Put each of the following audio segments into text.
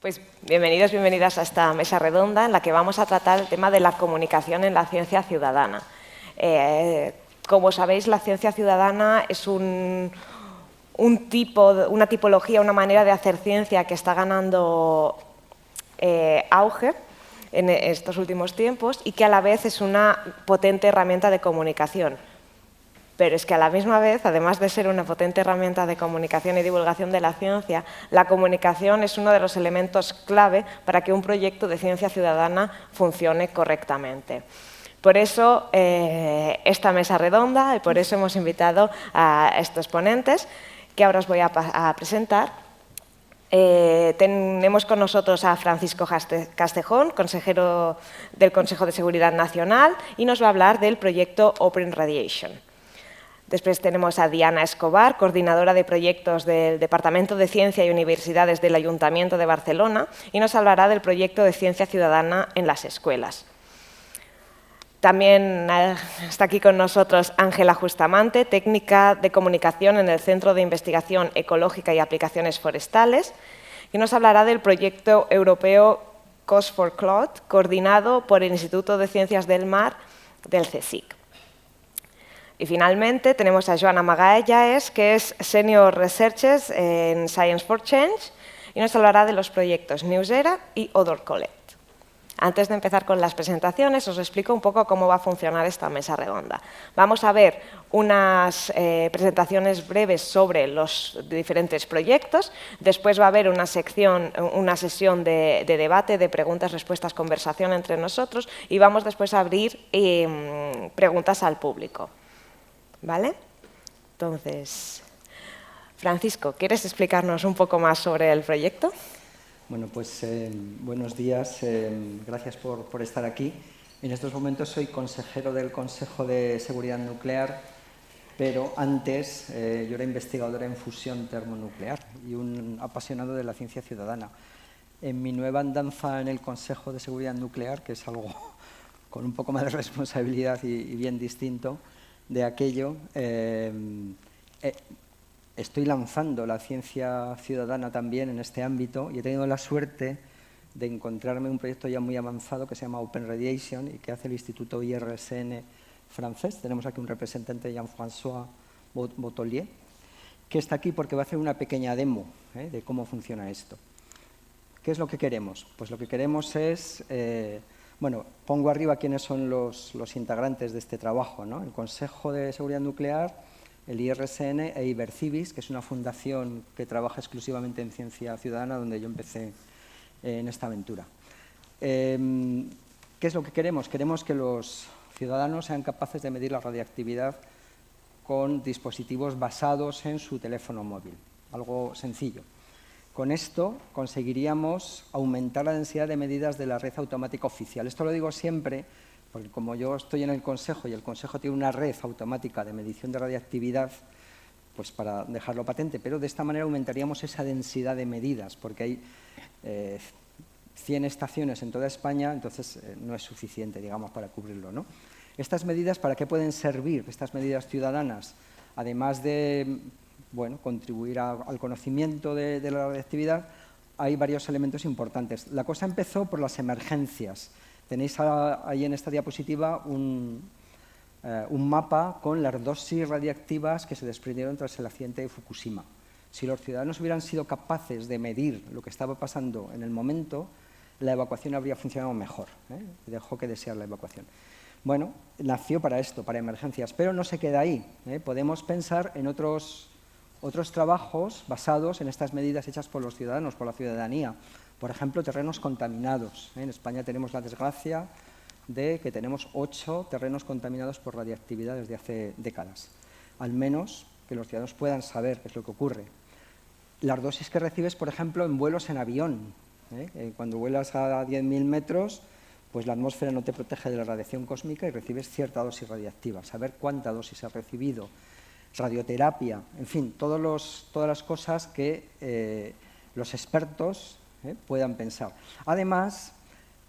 Pues bienvenidos, bienvenidas a esta mesa redonda en la que vamos a tratar el tema de la comunicación en la ciencia ciudadana. Como sabéis, la ciencia ciudadana es una tipología, una manera de hacer ciencia que está ganando auge en estos últimos tiempos y que a la vez es una potente herramienta de comunicación. Pero es que a la misma vez, además de ser una potente herramienta de comunicación y divulgación de la ciencia, la comunicación es uno de los elementos clave para que un proyecto de ciencia ciudadana funcione correctamente. Por eso esta mesa redonda y por eso hemos invitado a estos ponentes que ahora os voy a presentar. Tenemos con nosotros a Francisco Castejón, consejero del Consejo de Seguridad Nacional, y nos va a hablar del proyecto Open Radiation. Después tenemos a Diana Escobar, coordinadora de proyectos del Departamento de Ciencia y Universidades del Ayuntamiento de Barcelona, y nos hablará del proyecto de Ciencia Ciudadana en las escuelas. También está aquí con nosotros Ángela Justamante, técnica de comunicación en el Centro de Investigación Ecológica y Aplicaciones Forestales, y nos hablará del proyecto europeo Coast for Cloud, coordinado por el Instituto de Ciencias del Mar del CSIC. Y finalmente tenemos a Joana Magallanes, que es Senior Researcher en Science for Change, y nos hablará de los proyectos Newsera y Odor Collect. Antes de empezar con las presentaciones, os explico un poco cómo va a funcionar esta mesa redonda. Vamos a ver unas presentaciones breves sobre los diferentes proyectos, después va a haber una sesión de debate, de preguntas, respuestas, conversación entre nosotros, y vamos después a abrir preguntas al público. ¿Vale? Entonces, Francisco, ¿quieres explicarnos un poco más sobre el proyecto? Bueno, pues buenos días, gracias por estar aquí. En estos momentos soy consejero del Consejo de Seguridad Nuclear, pero antes yo era investigador en fusión termonuclear y un apasionado de la ciencia ciudadana. En mi nueva andanza en el Consejo de Seguridad Nuclear, que es algo con un poco más de responsabilidad y bien distinto de aquello, estoy lanzando la ciencia ciudadana también en este ámbito y he tenido la suerte de encontrarme un proyecto ya muy avanzado que se llama Open Radiation y que hace el Instituto IRSN francés. Tenemos aquí un representante, Jean-François Bottolier, que está aquí porque va a hacer una pequeña demo de cómo funciona esto. ¿Qué es lo que queremos? Pues lo que queremos es... Bueno, pongo arriba quiénes son los integrantes de este trabajo, ¿no? El Consejo de Seguridad Nuclear, el IRSN e Ibercivis, que es una fundación que trabaja exclusivamente en ciencia ciudadana, donde yo empecé en esta aventura. ¿Qué es lo que queremos? Queremos que los ciudadanos sean capaces de medir la radiactividad con dispositivos basados en su teléfono móvil, algo sencillo. Con esto conseguiríamos aumentar la densidad de medidas de la red automática oficial. Esto lo digo siempre porque como yo estoy en el Consejo y el Consejo tiene una red automática de medición de radiactividad, pues para dejarlo patente, pero de esta manera aumentaríamos esa densidad de medidas, porque hay 100 estaciones en toda España, entonces no es suficiente, digamos, para cubrirlo, ¿no? Estas medidas, ¿para qué pueden servir? Estas medidas ciudadanas, además de... bueno, contribuir al conocimiento de la radiactividad, hay varios elementos importantes. La cosa empezó por las emergencias. Tenéis ahí en esta diapositiva un mapa con las dosis radiactivas que se desprendieron tras el accidente de Fukushima. Si los ciudadanos hubieran sido capaces de medir lo que estaba pasando en el momento, la evacuación habría funcionado mejor. Dejó que desear la evacuación. Bueno, nació para esto, para emergencias, pero no se queda ahí. Podemos pensar en otros trabajos basados en estas medidas hechas por los ciudadanos, por la ciudadanía. Por ejemplo, terrenos contaminados. En España tenemos la desgracia de que tenemos 8 terrenos contaminados por radiactividad desde hace décadas. Al menos que los ciudadanos puedan saber qué es lo que ocurre. Las dosis que recibes, por ejemplo, en vuelos en avión. Cuando vuelas a 10.000 metros, pues la atmósfera no te protege de la radiación cósmica y recibes cierta dosis radiactiva. Saber cuánta dosis has recibido. Radioterapia, en fin, todas las cosas que los expertos puedan pensar. Además,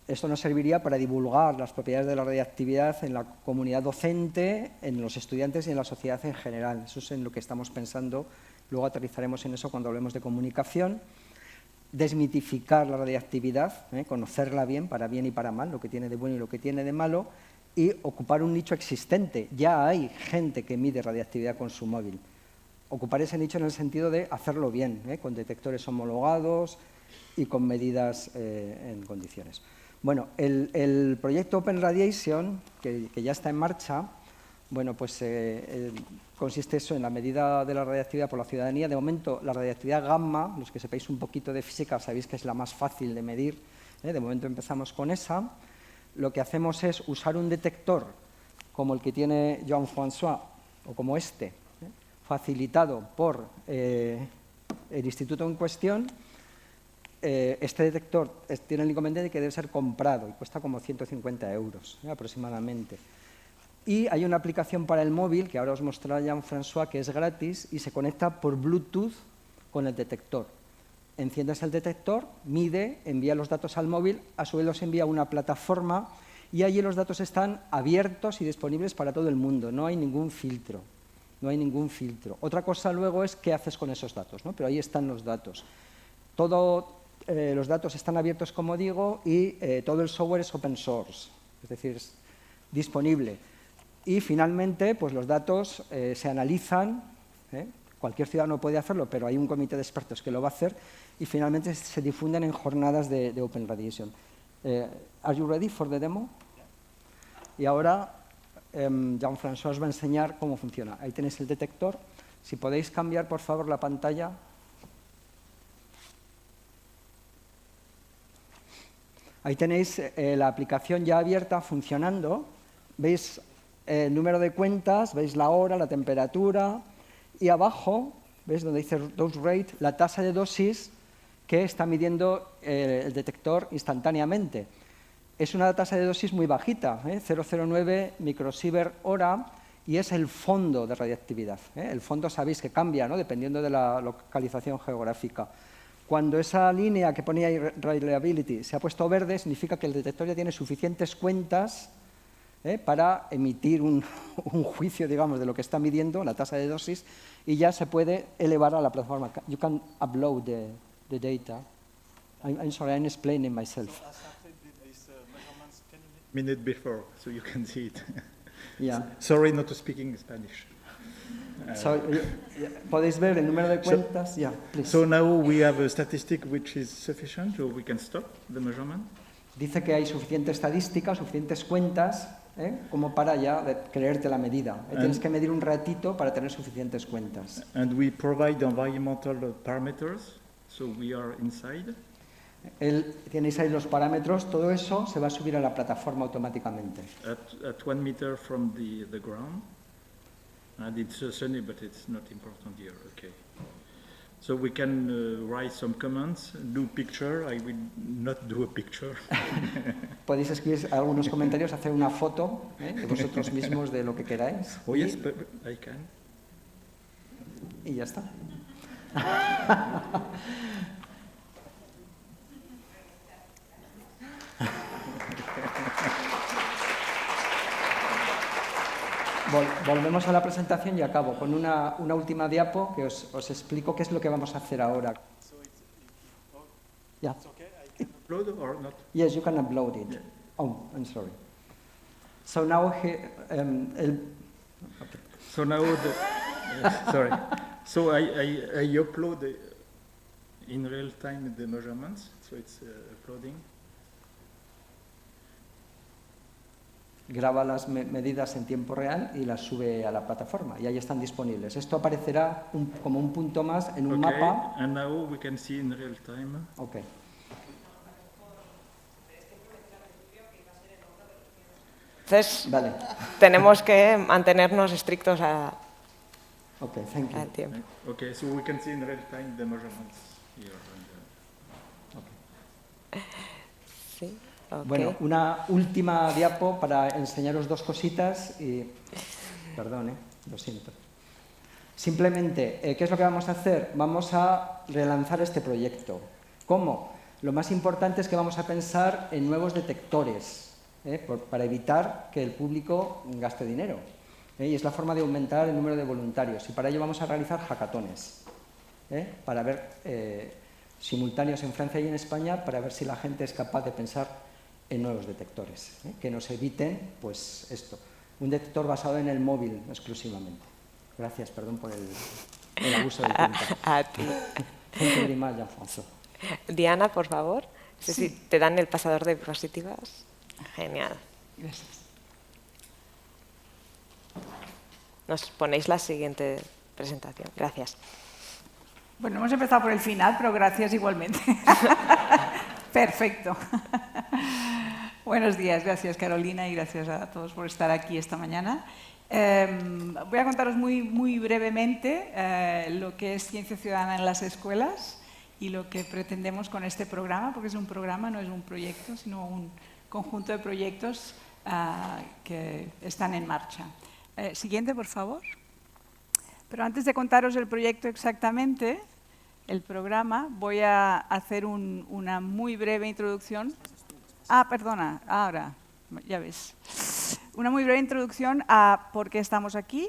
esto nos serviría para divulgar las propiedades de la radiactividad en la comunidad docente, en los estudiantes y en la sociedad en general. Eso es en lo que estamos pensando. Luego aterrizaremos en eso cuando hablemos de comunicación. desmitificar la radiactividad, conocerla bien y para mal, lo que tiene de bueno y lo que tiene de malo, y ocupar un nicho existente. Ya hay gente que mide radiactividad con su móvil. Ocupar ese nicho en el sentido de hacerlo bien, con detectores homologados y con medidas en condiciones. Bueno, el proyecto Open Radiation, que ya está en marcha, bueno, pues consiste eso en la medida de la radiactividad por la ciudadanía. De momento, la radiactividad gamma, los que sepáis un poquito de física, sabéis que es la más fácil de medir. De momento empezamos con esa. Lo que hacemos es usar un detector como el que tiene Jean-François, o como este, facilitado por el instituto en cuestión. Este detector tiene el inconveniente de que debe ser comprado y cuesta como 150 euros aproximadamente. Y hay una aplicación para el móvil, que ahora os mostrará Jean-François, que es gratis y se conecta por Bluetooth con el detector. Enciendes el detector, mide, envía los datos al móvil, a su vez los envía a una plataforma y allí los datos están abiertos y disponibles para todo el mundo. No hay ningún filtro. No hay ningún filtro. Otra cosa luego es qué haces con esos datos, ¿no? Pero ahí están los datos. Todos los datos están abiertos, como digo, y todo el software es open source, es decir, es disponible. Y finalmente, pues los datos se analizan, cualquier ciudadano puede hacerlo, pero hay un comité de expertos que lo va a hacer, y finalmente se difunden en jornadas de Open Radiation. ¿Are you ready for the demo? Y ahora Jean-François os va a enseñar cómo funciona. Ahí tenéis el detector. Si podéis cambiar, por favor, la pantalla. Ahí tenéis la aplicación ya abierta, funcionando. Veis el número de cuentas, veis la hora, la temperatura, y abajo, veis donde dice dose rate, la tasa de dosis que está midiendo el detector instantáneamente. Es una tasa de dosis muy bajita, 0,09 microsievert hora, y es el fondo de radiactividad. El fondo sabéis que cambia, ¿no?, dependiendo de la localización geográfica. Cuando esa línea que ponía ahí, reliability, se ha puesto verde, significa que el detector ya tiene suficientes cuentas para emitir un juicio, digamos, de lo que está midiendo, la tasa de dosis, y ya se puede elevar a la plataforma. You can upload the data. I'm sorry, I'm explaining myself. So I started these measurements 10 minutes before, so you can see it. Yeah. Sorry not to speaking Spanish. So, ¿podéis ver el número de cuentas? Yeah, please. So now we have a statistic which is sufficient, so we can stop the measurement. Dice que hay suficiente estadística, suficientes cuentas, como para ya creerte la medida. Tienes que medir un ratito para tener suficientes cuentas. And we provide environmental parameters, so we are inside. Tenéis ahí los parámetros, todo eso se va a subir a la plataforma automáticamente. At 1 meter from the ground. And it's sunny, but it's not important here. Okay. So we can write some comments, do picture. I will not do a picture. Podéis escribir algunos comentarios, hacer una foto de vosotros mismos de lo que queráis. Oh yes, but I can. Y ya está. Volvemos a la presentación y acabo con una última diapo que os explico qué es lo que vamos a hacer ahora. Yeah. It's okay, I can upload or not? Yes, you can upload it. Yeah. Oh, I'm sorry. So now okay. So now sorry. So I upload in real time the measurements. So it's uploading. Graba las medidas en tiempo real y las sube a la plataforma y ahí están disponibles. Esto aparecerá como un punto más en un mapa. And now we can see in real time. Okay. Entonces, Vale. tenemos que mantenernos estrictos al tiempo. Okay, so we can see in real time the measurements here. Sí, okay. Bueno, una última diapo para enseñaros dos cositas y... Perdón, lo siento. Simplemente, ¿qué es lo que vamos a hacer? Vamos a relanzar este proyecto. ¿Cómo? Lo más importante es que vamos a pensar en nuevos detectores, para evitar que el público gaste dinero. Y es la forma de aumentar el número de voluntarios. Y para ello vamos a realizar hackatones, para ver simultáneos en Francia y en España para ver si la gente es capaz de pensar en nuevos detectores, que nos eviten, pues esto, un detector basado en el móvil exclusivamente. Gracias, perdón por el abuso del tiempo. A ti. Thank you very much, Alfonso. Diana, por favor. Sí. Si te dan el pasador de diapositivas. Genial. Gracias. Nos ponéis la siguiente presentación. Gracias. Bueno, hemos empezado por el final, pero gracias igualmente. Perfecto. Buenos días, gracias Carolina y gracias a todos por estar aquí esta mañana. Voy a contaros muy brevemente lo que es Ciencia Ciudadana en las escuelas y lo que pretendemos con este programa, porque es un programa, no es un proyecto, sino un conjunto de proyectos que están en marcha. Siguiente, por favor. Pero antes de contaros el proyecto exactamente, el programa, voy a hacer una muy breve introducción. Perdona, ahora, ya ves. Una muy breve introducción a por qué estamos aquí.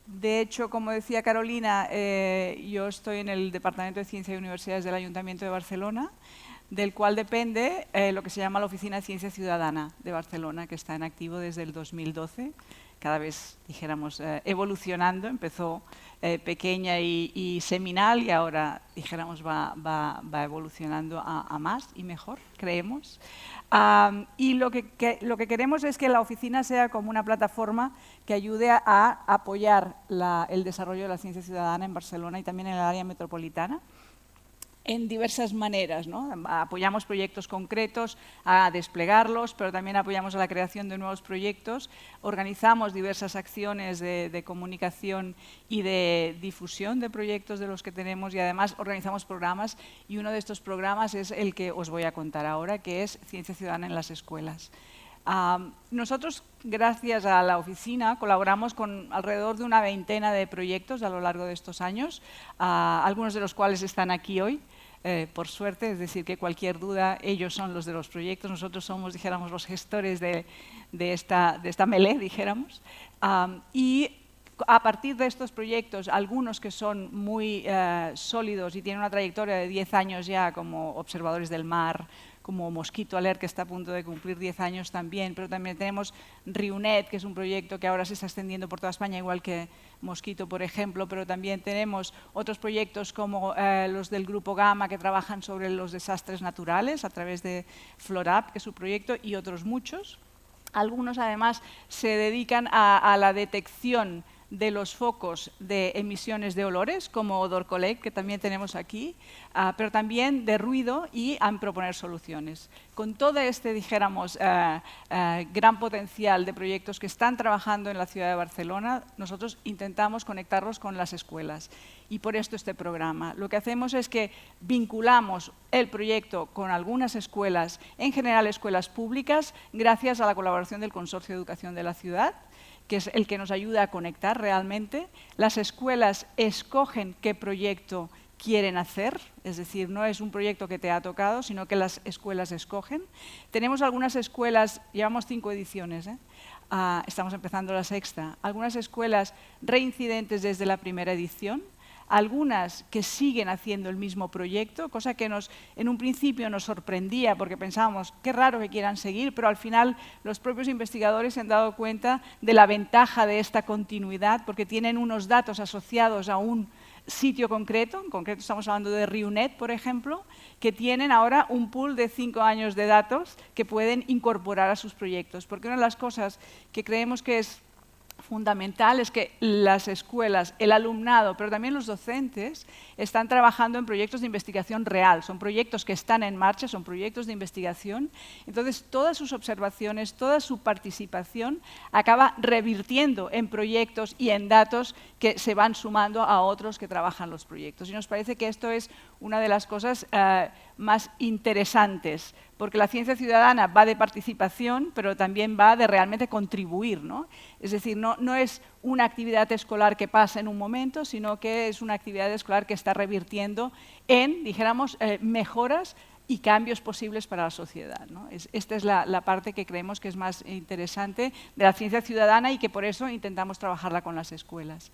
De hecho, como decía Carolina, yo estoy en el Departamento de Ciencia y Universidades del Ayuntamiento de Barcelona, del cual depende lo que se llama la Oficina de Ciencia Ciudadana de Barcelona, que está en activo desde el 2012, cada vez, dijéramos, evolucionando. Empezó pequeña y seminal y ahora, dijéramos, va evolucionando a más y mejor, creemos. Y lo que queremos es que la oficina sea como una plataforma que ayude a apoyar el desarrollo de la ciencia ciudadana en Barcelona y también en el área metropolitana en diversas maneras, ¿no? Apoyamos proyectos concretos a desplegarlos, pero también apoyamos a la creación de nuevos proyectos. Organizamos diversas acciones de comunicación y de difusión de proyectos de los que tenemos y además organizamos programas y uno de estos programas es el que os voy a contar ahora, que es Ciencia Ciudadana en las escuelas. Nosotros, gracias a la oficina, colaboramos con alrededor de una veintena de proyectos a lo largo de estos años, algunos de los cuales están aquí hoy. Por suerte, es decir, que cualquier duda, ellos son los de los proyectos, nosotros somos, dijéramos, los gestores de esta melé, dijéramos. Y a partir de estos proyectos, algunos que son muy sólidos y tienen una trayectoria de 10 años ya como observadores del mar, como Mosquito Alert, que está a punto de cumplir 10 años también, pero también tenemos RIUNET, que es un proyecto que ahora se está extendiendo por toda España, igual que Mosquito, por ejemplo, pero también tenemos otros proyectos como los del Grupo Gamma, que trabajan sobre los desastres naturales a través de FLORAP, que es su proyecto, y otros muchos. Algunos, además, se dedican a la detección de los focos de emisiones de olores, como Odor Collect, que también tenemos aquí, pero también de ruido y a proponer soluciones. Con todo este, dijéramos, gran potencial de proyectos que están trabajando en la ciudad de Barcelona, nosotros intentamos conectarlos con las escuelas. Y por esto este programa. Lo que hacemos es que vinculamos el proyecto con algunas escuelas, en general escuelas públicas, gracias a la colaboración del Consorcio de Educación de la ciudad, que es el que nos ayuda a conectar realmente. Las escuelas escogen qué proyecto quieren hacer, es decir, no es un proyecto que te ha tocado, sino que las escuelas escogen. Tenemos algunas escuelas, llevamos 5 ediciones, estamos empezando la 6ª, algunas escuelas reincidentes desde la primera edición, algunas que siguen haciendo el mismo proyecto, cosa que en un principio nos sorprendía porque pensábamos, qué raro que quieran seguir, pero al final los propios investigadores se han dado cuenta de la ventaja de esta continuidad porque tienen unos datos asociados a un sitio concreto, en concreto estamos hablando de RIUNET, por ejemplo, que tienen ahora un pool de 5 años de datos que pueden incorporar a sus proyectos. Porque una de las cosas que creemos que es fundamental es que las escuelas, el alumnado, pero también los docentes, están trabajando en proyectos de investigación real. Son proyectos que están en marcha, son proyectos de investigación. Entonces, todas sus observaciones, toda su participación acaba revirtiendo en proyectos y en datos que se van sumando a otros que trabajan los proyectos. Y nos parece que esto es una de las cosas más interesantes, porque la ciencia ciudadana va de participación, pero también va de realmente contribuir, ¿no? Es decir, no es una actividad escolar que pasa en un momento, sino que es una actividad escolar que está revirtiendo en, dijéramos, mejoras y cambios posibles para la sociedad, ¿no? Esta es la parte que creemos que es más interesante de la ciencia ciudadana y que por eso intentamos trabajarla con las escuelas.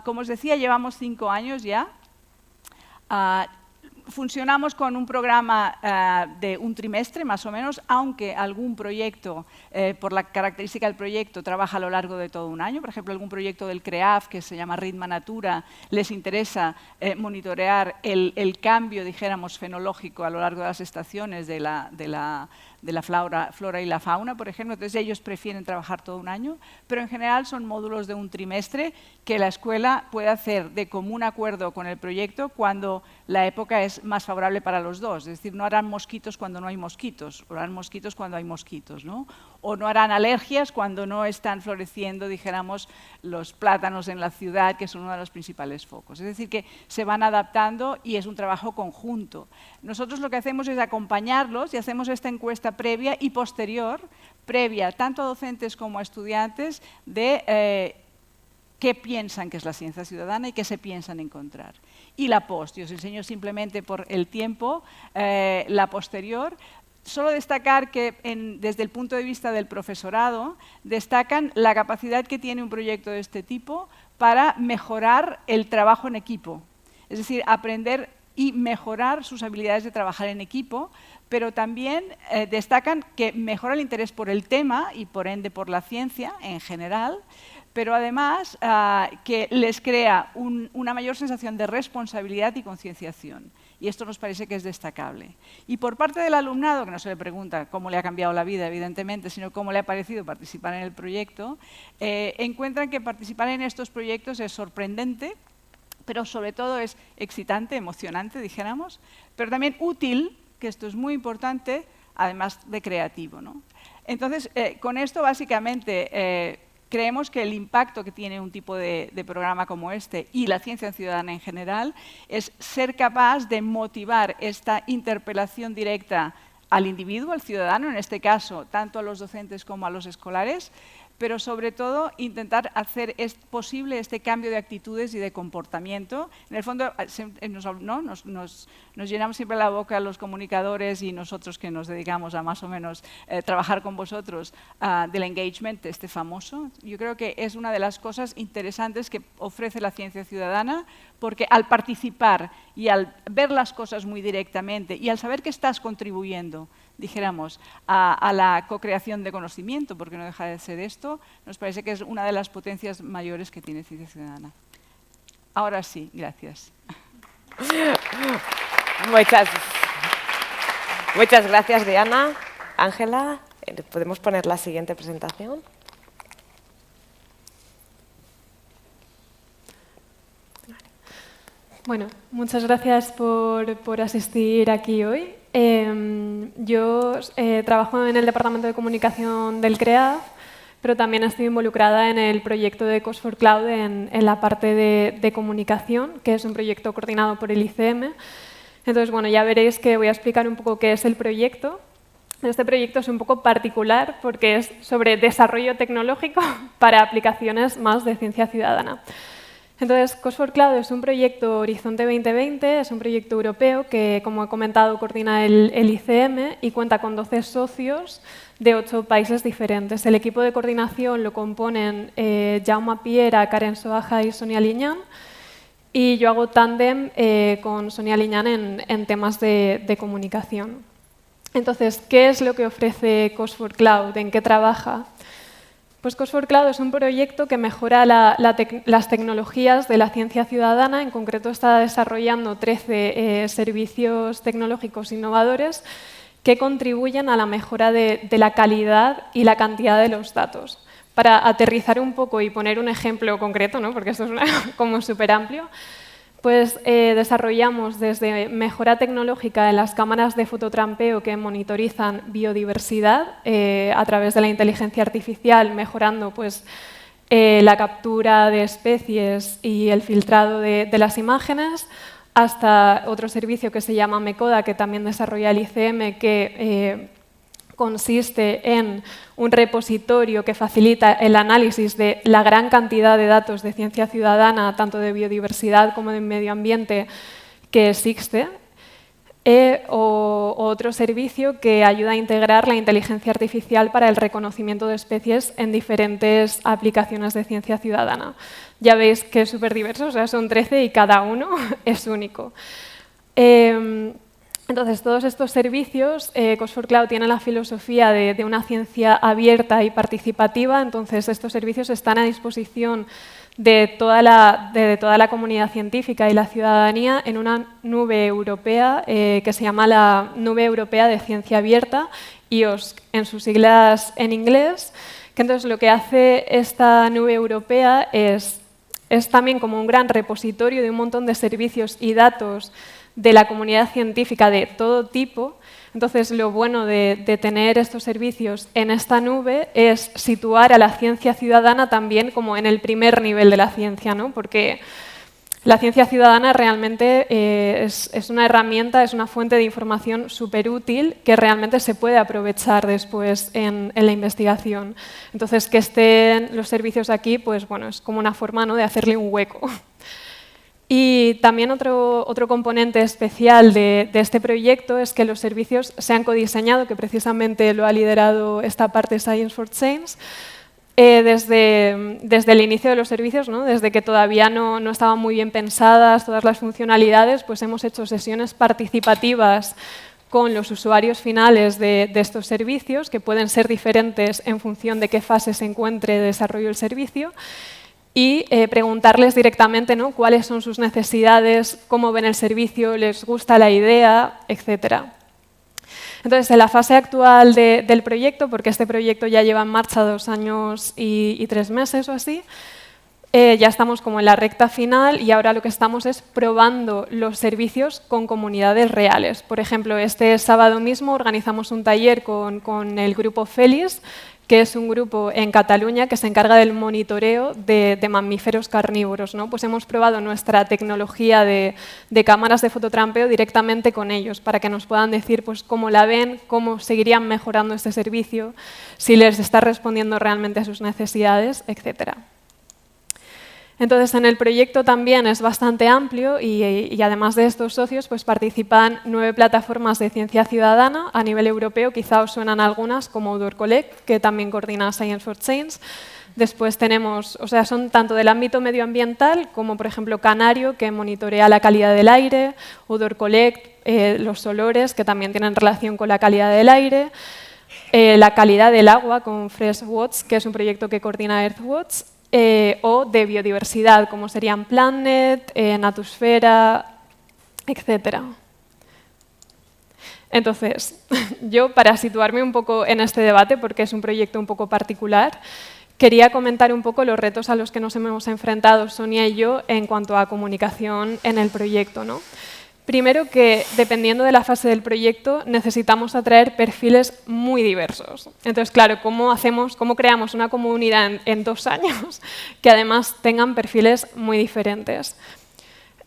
Como os decía, llevamos 5 años ya. funcionamos con un programa de un trimestre, más o menos, aunque algún proyecto, por la característica del proyecto, trabaja a lo largo de todo un año. Por ejemplo, algún proyecto del CREAF, que se llama Ritma Natura, les interesa monitorear el cambio, dijéramos, fenológico a lo largo de las estaciones de la flora y la fauna, por ejemplo. Entonces, ellos prefieren trabajar todo un año, pero en general son módulos de un trimestre que la escuela puede hacer de común acuerdo con el proyecto cuando la época es más favorable para los dos. Es decir, no harán mosquitos cuando no hay mosquitos, o harán mosquitos cuando hay mosquitos, ¿no? O no harán alergias cuando no están floreciendo, dijéramos, los plátanos en la ciudad, que son uno de los principales focos. Es decir, que se van adaptando y es un trabajo conjunto. Nosotros lo que hacemos es acompañarlos y hacemos esta encuesta previa y posterior, previa tanto a docentes como a estudiantes, de qué piensan que es la ciencia ciudadana y qué se piensan encontrar. Y la post, yo os enseño simplemente por el tiempo, la posterior. Solo destacar que desde el punto de vista del profesorado, destacan la capacidad que tiene un proyecto de este tipo para mejorar el trabajo en equipo. Es decir, aprender y mejorar sus habilidades de trabajar en equipo, pero también destacan que mejora el interés por el tema y por ende por la ciencia en general, pero además que les crea una mayor sensación de responsabilidad y concienciación. Y esto nos parece que es destacable. Y por parte del alumnado, que no se le pregunta cómo le ha cambiado la vida, evidentemente, sino cómo le ha parecido participar en el proyecto, encuentran que participar en estos proyectos es sorprendente, pero sobre todo es excitante, emocionante, dijéramos, pero también útil, que esto es muy importante, además de creativo, ¿no? Entonces, con esto básicamente creemos que el impacto que tiene un tipo de programa como este y la ciencia ciudadana en general es ser capaz de motivar esta interpelación directa al individuo, al ciudadano, en este caso, tanto a los docentes como a los escolares, pero sobre todo intentar hacer posible este cambio de actitudes y de comportamiento. En el fondo, nos llenamos siempre la boca los comunicadores y nosotros que nos dedicamos a más o menos trabajar con vosotros del engagement, este famoso. Yo creo que es una de las cosas interesantes que ofrece la ciencia ciudadana, porque al participar y al ver las cosas muy directamente y al saber que estás contribuyendo, dijéramos, a la co-creación de conocimiento, porque no deja de ser esto, nos parece que es una de las potencias mayores que tiene ciencia ciudadana. Ahora sí, gracias. Muchas gracias, Diana. Ángela, ¿podemos poner la siguiente presentación? Bueno, muchas gracias por asistir aquí hoy. Yo trabajo en el Departamento de Comunicación del CREAF, pero también estoy involucrada en el proyecto de Cost for Cloud en la parte de comunicación, que es un proyecto coordinado por el ICM. Entonces, bueno, ya veréis que voy a explicar un poco qué es el proyecto. Este proyecto es un poco particular porque es sobre desarrollo tecnológico para aplicaciones más de ciencia ciudadana. Entonces, Cost for Cloud es un proyecto Horizonte 2020, es un proyecto europeo que, como he comentado, coordina el ICM y cuenta con 12 socios de 8 países diferentes. El equipo de coordinación lo componen Jaume Piera, Karen Soaja y Sonia Liñán, y yo hago tándem con Sonia Liñán en temas de comunicación. Entonces, ¿qué es lo que ofrece Cost for Cloud? ¿En qué trabaja? Pues Cost for Cloud es un proyecto que mejora las tecnologías de la ciencia ciudadana. En concreto, está desarrollando 13 servicios tecnológicos innovadores que contribuyen a la mejora de la calidad y la cantidad de los datos. Para aterrizar un poco y poner un ejemplo concreto, ¿no? Porque esto es como súper amplio, pues desarrollamos desde mejora tecnológica en las cámaras de fototrampeo que monitorizan biodiversidad a través de la inteligencia artificial, mejorando pues, la captura de especies y el filtrado de las imágenes, hasta otro servicio que se llama MECODA, que también desarrolla el ICM, que consiste en un repositorio que facilita el análisis de la gran cantidad de datos de ciencia ciudadana, tanto de biodiversidad como de medio ambiente, que existe. O otro servicio que ayuda a integrar la inteligencia artificial para el reconocimiento de especies en diferentes aplicaciones de ciencia ciudadana. Ya veis que es súper diverso, o sea, son 13 y cada uno es único. Entonces, todos estos servicios, Cos4Cloud tiene la filosofía de una ciencia abierta y participativa, entonces estos servicios están a disposición de toda la comunidad científica y la ciudadanía en una nube europea que se llama la Nube Europea de Ciencia Abierta, IOSC, en sus siglas en inglés, que entonces lo que hace esta nube europea es también como un gran repositorio de un montón de servicios y datos de la comunidad científica de todo tipo. Entonces, lo bueno de tener estos servicios en esta nube es situar a la ciencia ciudadana también como en el primer nivel de la ciencia, ¿no? Porque la ciencia ciudadana realmente es una herramienta, es una fuente de información súper útil que realmente se puede aprovechar después en la investigación. Entonces, que estén los servicios aquí, pues bueno, es como una forma, ¿no?, de hacerle un hueco. Y también otro componente especial de este proyecto es que los servicios se han codiseñado, que precisamente lo ha liderado esta parte Science for Change, desde el inicio de los servicios, ¿no? Desde que todavía no estaban muy bien pensadas todas las funcionalidades, pues hemos hecho sesiones participativas con los usuarios finales de estos servicios, que pueden ser diferentes en función de qué fase se encuentre de desarrollo el servicio, y preguntarles directamente, ¿no?, cuáles son sus necesidades, cómo ven el servicio, les gusta la idea, etc. Entonces, en la fase actual del proyecto, porque este proyecto ya lleva en marcha 2 años y 3 meses o así, ya estamos como en la recta final y ahora lo que estamos es probando los servicios con comunidades reales. Por ejemplo, este sábado mismo organizamos un taller con el grupo Felis, que es un grupo en Cataluña que se encarga del monitoreo de mamíferos carnívoros, ¿no? Pues hemos probado nuestra tecnología de cámaras de fototrampeo directamente con ellos para que nos puedan decir pues, cómo la ven, cómo seguirían mejorando este servicio, si les está respondiendo realmente a sus necesidades, etc. Entonces, en el proyecto también es bastante amplio y además de estos socios pues participan 9 plataformas de ciencia ciudadana a nivel europeo. Quizá os suenan algunas, como Odor Collect, que también coordina Science for Change. Después tenemos, o sea, son tanto del ámbito medioambiental como, por ejemplo, Canario, que monitorea la calidad del aire, Odor Collect, los olores, que también tienen relación con la calidad del aire, la calidad del agua con FreshWatch, que es un proyecto que coordina Earthwatch, o de biodiversidad, como serían Planet, Natusfera, etc. Entonces, yo, para situarme un poco en este debate, porque es un proyecto un poco particular, quería comentar un poco los retos a los que nos hemos enfrentado Sonia y yo en cuanto a comunicación en el proyecto, ¿no? Primero que, dependiendo de la fase del proyecto, necesitamos atraer perfiles muy diversos. Entonces, claro, ¿cómo creamos una comunidad en 2 años que además tengan perfiles muy diferentes?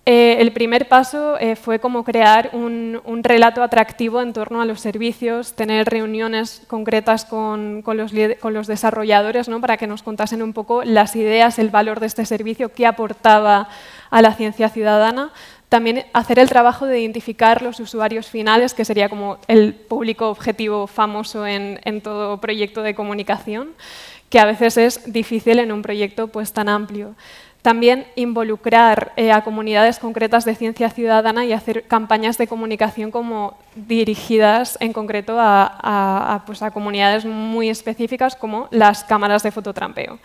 El primer paso fue como crear un relato atractivo en torno a los servicios, tener reuniones concretas con los desarrolladores, ¿no?, para que nos contasen un poco las ideas, el valor de este servicio, qué aportaba a la ciencia ciudadana. También hacer el trabajo de identificar los usuarios finales, que sería como el público objetivo famoso en todo proyecto de comunicación, que a veces es difícil en un proyecto pues, tan amplio. También involucrar a comunidades concretas de ciencia ciudadana y hacer campañas de comunicación como dirigidas en concreto a comunidades muy específicas como las cámaras de fototrampeo.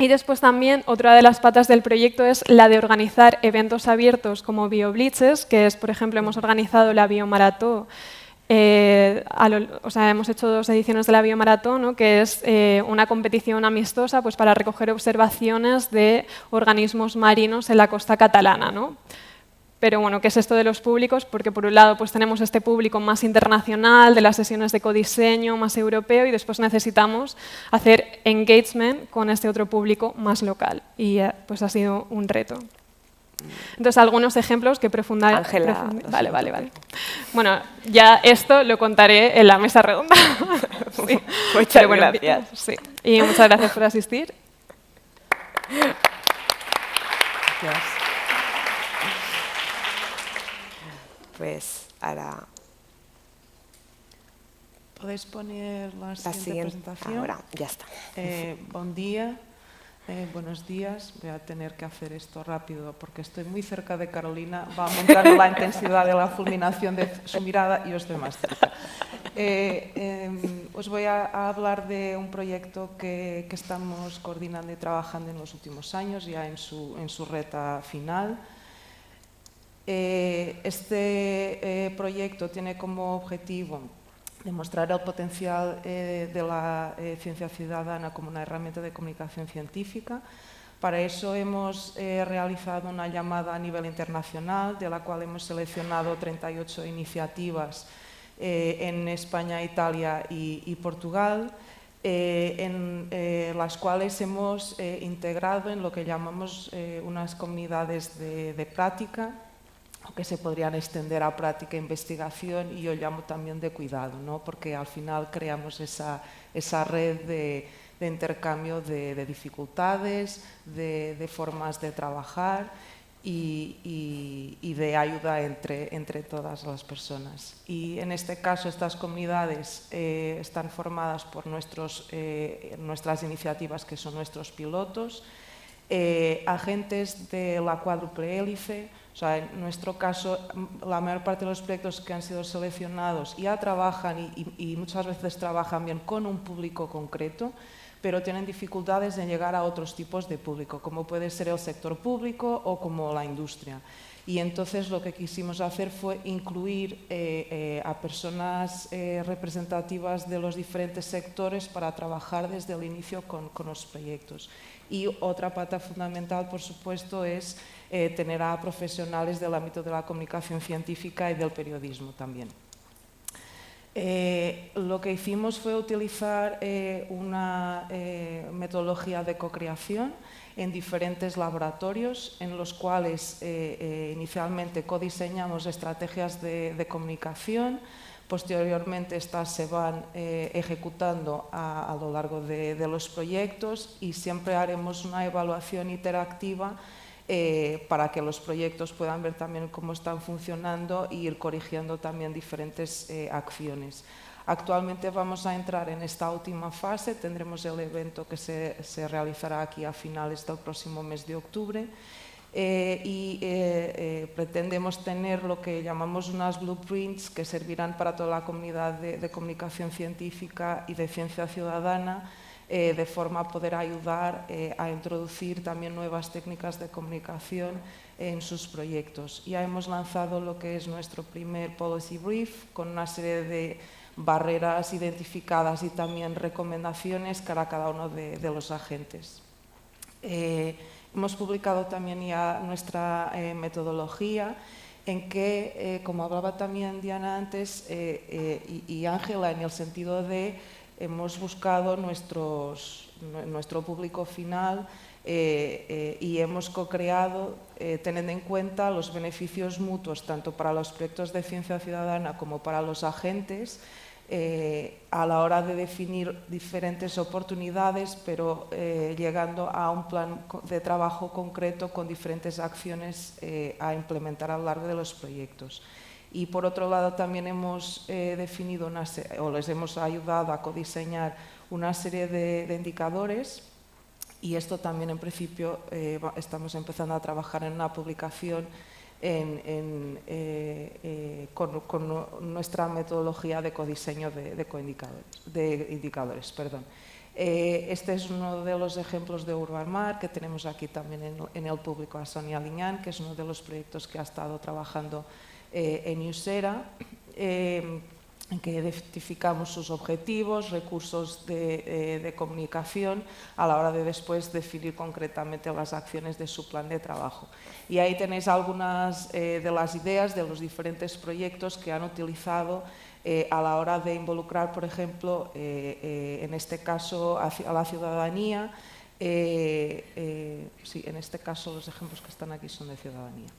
Y después también otra de las patas del proyecto es la de organizar eventos abiertos como BioBlitzes, que es, por ejemplo, hemos organizado la Biomaratón. Hemos hecho 2 ediciones de la Biomaratón, ¿no?, que es una competición amistosa pues, para recoger observaciones de organismos marinos en la costa catalana, ¿no? Pero bueno, ¿qué es esto de los públicos? Porque por un lado pues, tenemos este público más internacional, de las sesiones de codiseño, más europeo, y después necesitamos hacer engagement con este otro público más local. Y pues ha sido un reto. Entonces, algunos ejemplos que Ángela. Vale. Bueno, ya esto lo contaré en la mesa redonda. Sí. Muchas gracias. Sí. Y muchas gracias por asistir. Gracias. Pues ahora Podéis poner la la siguiente siguiente. presentación. Ahora, ya está. Bon dia. Buenos días. Voy a tener que hacer esto rápido porque estoy muy cerca de Carolina. Va aumentando la intensidad de la fulminación de su mirada y yo estoy más cerca. Os voy a hablar de un proyecto que estamos coordinando y trabajando en los últimos años, ya en su reta final. Este proyecto tiene como objetivo demostrar el potencial de la ciencia ciudadana como una herramienta de comunicación científica. Para eso hemos realizado una llamada a nivel internacional, de la cual hemos seleccionado 38 iniciativas en España, Italia y Portugal, en las cuales hemos integrado en lo que llamamos unas comunidades de práctica, que se podrían extender a práctica e investigación, y yo llamo también de cuidado, ¿no? Porque al final creamos esa red de intercambio de dificultades, de formas de trabajar y de ayuda entre todas las personas. Y en este caso estas comunidades están formadas por nuestras iniciativas, que son nuestros pilotos, agentes de la cuádruple hélice. O sea, en nuestro caso, la mayor parte de los proyectos que han sido seleccionados ya trabajan y muchas veces trabajan bien con un público concreto, pero tienen dificultades en llegar a otros tipos de público, como puede ser el sector público o como la industria. Y entonces lo que quisimos hacer fue incluir a personas representativas de los diferentes sectores para trabajar desde el inicio con los proyectos. Y otra pata fundamental, por supuesto, es tener a profesionales del ámbito de la comunicación científica y del periodismo también. Lo que hicimos fue utilizar una metodología de co-creación en diferentes laboratorios, en los cuales inicialmente codiseñamos estrategias de comunicación. Posteriormente estas se van ejecutando a lo largo de los proyectos, y siempre haremos una evaluación interactiva para que los proyectos puedan ver también cómo están funcionando e ir corrigiendo también diferentes acciones. Actualmente vamos a entrar en esta última fase, tendremos el evento que se realizará aquí a finales del próximo mes de octubre. Pretendemos tener lo que llamamos unas blueprints que servirán para toda la comunidad de comunicación científica y de ciencia ciudadana, de forma a poder ayudar a introducir también nuevas técnicas de comunicación en sus proyectos. Ya hemos lanzado lo que es nuestro primer policy brief, con una serie de barreras identificadas y también recomendaciones para cada uno de los agentes. Hemos publicado también ya nuestra metodología, en que, como hablaba también Diana antes y Ángela, en el sentido de hemos buscado nuestro público final y hemos co-creado teniendo en cuenta los beneficios mutuos tanto para los proyectos de ciencia ciudadana como para los agentes, a la hora de definir diferentes oportunidades, pero llegando a un plan de trabajo concreto con diferentes acciones a implementar a lo largo de los proyectos. Y por otro lado también hemos definido o les hemos ayudado a codiseñar una serie de indicadores, y esto también en principio estamos empezando a trabajar en una publicación con nuestra metodología de codiseño de indicadores. Este es uno de los ejemplos de UrbanMar que tenemos aquí también en el público, a Sonia Liñán, que es uno de los proyectos que ha estado trabajando en Usera, en que identificamos sus objetivos, recursos de comunicación a la hora de después definir concretamente las acciones de su plan de trabajo. Y ahí tenéis algunas de las ideas de los diferentes proyectos que han utilizado a la hora de involucrar, por ejemplo, en este caso a la ciudadanía. Sí, en este caso los ejemplos que están aquí son de ciudadanía.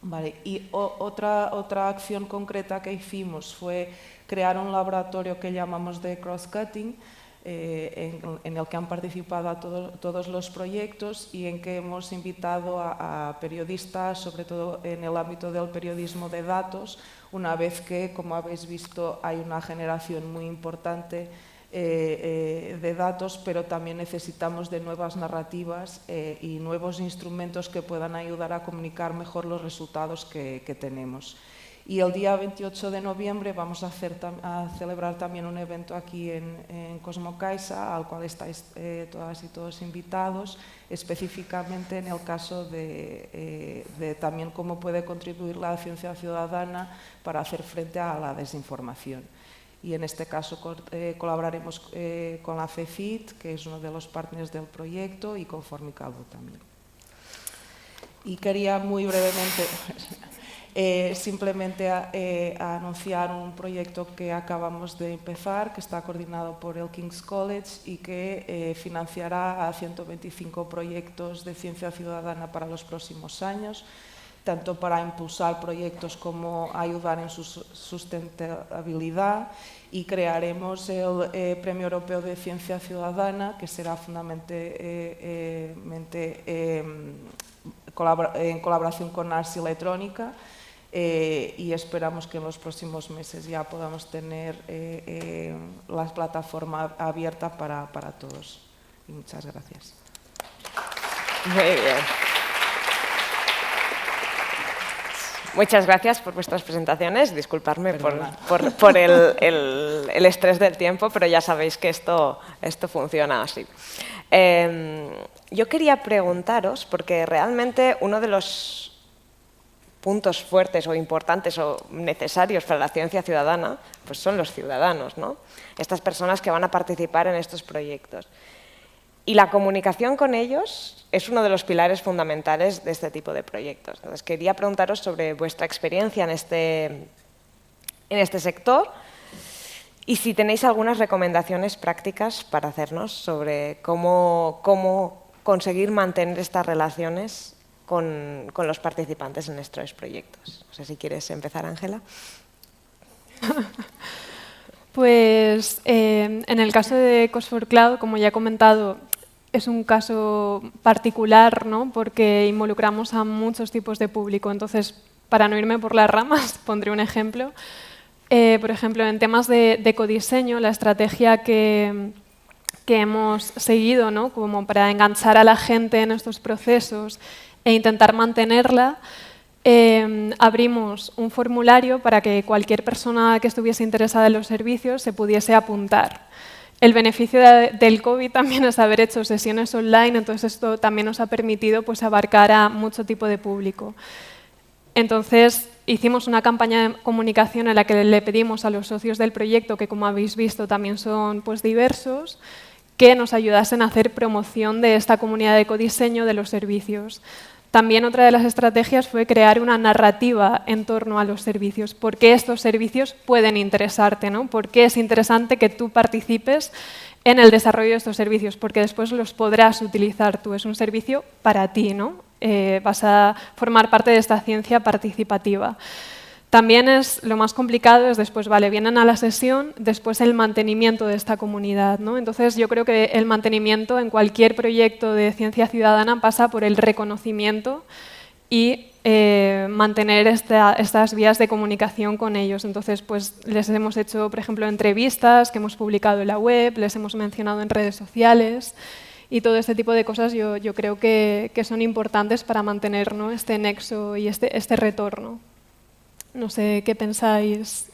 Vale, y otra acción concreta que hicimos fue crear un laboratorio que llamamos de cross-cutting, en el que han participado todos los proyectos y en que hemos invitado a periodistas, sobre todo en el ámbito del periodismo de datos, una vez que, como habéis visto, hay una generación muy importante de datos, pero también necesitamos de nuevas narrativas y nuevos instrumentos que puedan ayudar a comunicar mejor los resultados que tenemos. Y el día 28 de noviembre vamos a celebrar también un evento aquí en Cosmocaixa, al cual estáis todas y todos invitados, específicamente en el caso de también cómo puede contribuir la ciencia ciudadana para hacer frente a la desinformación. Y en este caso colaboraremos con la FECIT, que es uno de los partners del proyecto, y con Formicalvo también. Y quería muy brevemente simplemente anunciar un proyecto que acabamos de empezar, que está coordinado por el King's College y que financiará a 125 proyectos de ciencia ciudadana para los próximos años, tanto para impulsar proyectos como ayudar en su sustentabilidad, y crearemos el Premio Europeo de Ciencia Ciudadana, que será fundamentalmente en colaboración con Ars Electrónica, y esperamos que en los próximos meses ya podamos tener la plataforma abierta para todos. Y muchas gracias. Muy bien. Muchas gracias por vuestras presentaciones. Disculpadme por el estrés del tiempo, pero ya sabéis que esto funciona así. Yo quería preguntaros, porque realmente uno de los puntos fuertes o importantes o necesarios para la ciencia ciudadana pues son los ciudadanos, ¿no? Estas personas que van a participar en estos proyectos. Y la comunicación con ellos es uno de los pilares fundamentales de este tipo de proyectos. Entonces, quería preguntaros sobre vuestra experiencia en este sector y si tenéis algunas recomendaciones prácticas para hacernos sobre cómo conseguir mantener estas relaciones con los participantes en estos proyectos. No sé si quieres empezar, Ángela. Pues en el caso de Cos4Cloud, como ya he comentado, es un caso particular, ¿no? Porque involucramos a muchos tipos de público. Entonces, para no irme por las ramas, pondré un ejemplo. Por ejemplo, en temas de ecodiseño, la estrategia que hemos seguido, ¿no? Como para enganchar a la gente en estos procesos e intentar mantenerla, abrimos un formulario para que cualquier persona que estuviese interesada en los servicios se pudiese apuntar. El beneficio del COVID también es haber hecho sesiones online, entonces esto también nos ha permitido pues, abarcar a mucho tipo de público. Entonces, hicimos una campaña de comunicación en la que le pedimos a los socios del proyecto, que como habéis visto también son pues, diversos, que nos ayudasen a hacer promoción de esta comunidad de ecodiseño de los servicios. También otra de las estrategias fue crear una narrativa en torno a los servicios. ¿Por qué estos servicios pueden interesarte, ¿no? ¿Por qué es interesante que tú participes en el desarrollo de estos servicios? Porque después los podrás utilizar tú. Es un servicio para ti, ¿no? Vas a formar parte de esta ciencia participativa. También lo más complicado es después, vale, vienen a la sesión, después el mantenimiento de esta comunidad, ¿no? Entonces yo creo que el mantenimiento en cualquier proyecto de ciencia ciudadana pasa por el reconocimiento y mantener estas vías de comunicación con ellos. Entonces pues les hemos hecho, por ejemplo, entrevistas que hemos publicado en la web, les hemos mencionado en redes sociales y todo este tipo de cosas yo creo que son importantes para mantener, ¿no? Este nexo y este retorno. No sé qué pensáis.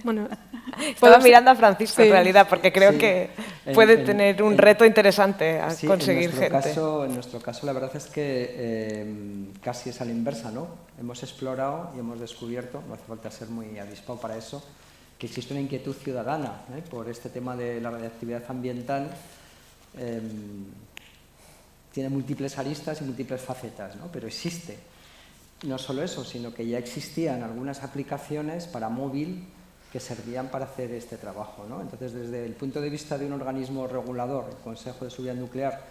Bueno, estaba mirando a Francisco en realidad, porque creo que puede tener un reto interesante a conseguir gente. En nuestro caso, la verdad es que casi es a la inversa, ¿no? Hemos explorado y hemos descubierto, no hace falta ser muy avispado para eso, que existe una inquietud ciudadana por este tema de la radiactividad ambiental. Tiene múltiples aristas y múltiples facetas, ¿no? Pero existe. No solo eso, sino que ya existían algunas aplicaciones para móvil que servían para hacer este trabajo, ¿no? Entonces, desde el punto de vista de un organismo regulador, el Consejo de Seguridad Nuclear,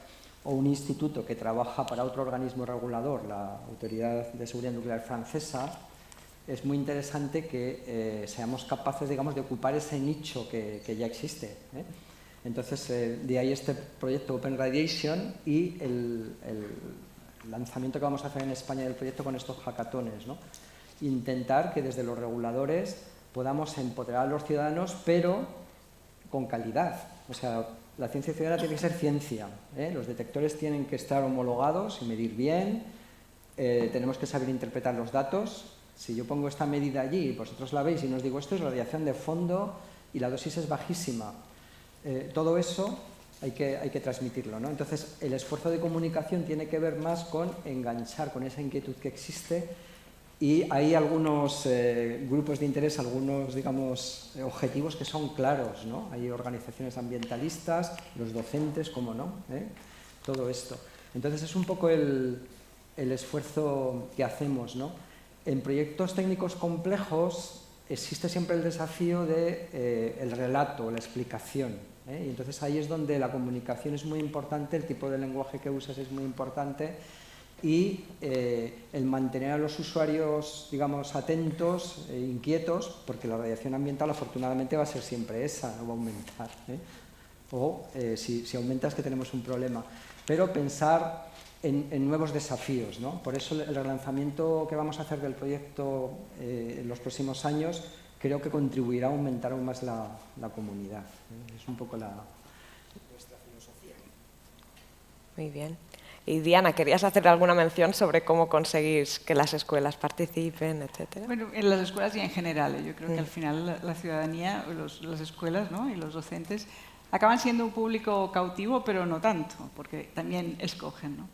o un instituto que trabaja para otro organismo regulador, la Autoridad de Seguridad Nuclear francesa, es muy interesante que seamos capaces, digamos, de ocupar ese nicho que ya existe, ¿eh? Entonces, de ahí este proyecto Open Radiation y el lanzamiento que vamos a hacer en España del proyecto con estos hackatones, ¿no? Intentar que desde los reguladores podamos empoderar a los ciudadanos, pero con calidad. O sea, la ciencia ciudadana tiene que ser ciencia, ¿eh? Los detectores tienen que estar homologados y medir bien, tenemos que saber interpretar los datos. Si yo pongo esta medida allí y vosotros la veis y nos digo esto es radiación de fondo y la dosis es bajísima, todo eso hay que transmitirlo, ¿no? Entonces, el esfuerzo de comunicación tiene que ver más con enganchar con esa inquietud que existe, y hay algunos grupos de interés, algunos, digamos, objetivos que son claros, ¿no? Hay organizaciones ambientalistas, los docentes, cómo no, todo esto. Entonces, es un poco el esfuerzo que hacemos, ¿no? En proyectos técnicos complejos existe siempre el desafío de el relato, la explicación, y entonces ahí es donde la comunicación es muy importante, el tipo de lenguaje que usas es muy importante, y el mantener a los usuarios, digamos, atentos, inquietos, porque la radiación ambiental afortunadamente va a ser siempre esa, no va a aumentar, o si aumenta es que tenemos un problema, pero pensar en nuevos desafíos, ¿no? Por eso el relanzamiento que vamos a hacer del proyecto en los próximos años creo que contribuirá a aumentar aún más la comunidad, Es un poco nuestra filosofía. Muy bien. Y Diana, ¿querías hacer alguna mención sobre cómo conseguís que las escuelas participen, etcétera? Bueno, en las escuelas y en general, yo creo que al final la ciudadanía, las escuelas, ¿no? Y los docentes acaban siendo un público cautivo, pero no tanto, porque también escogen, ¿no?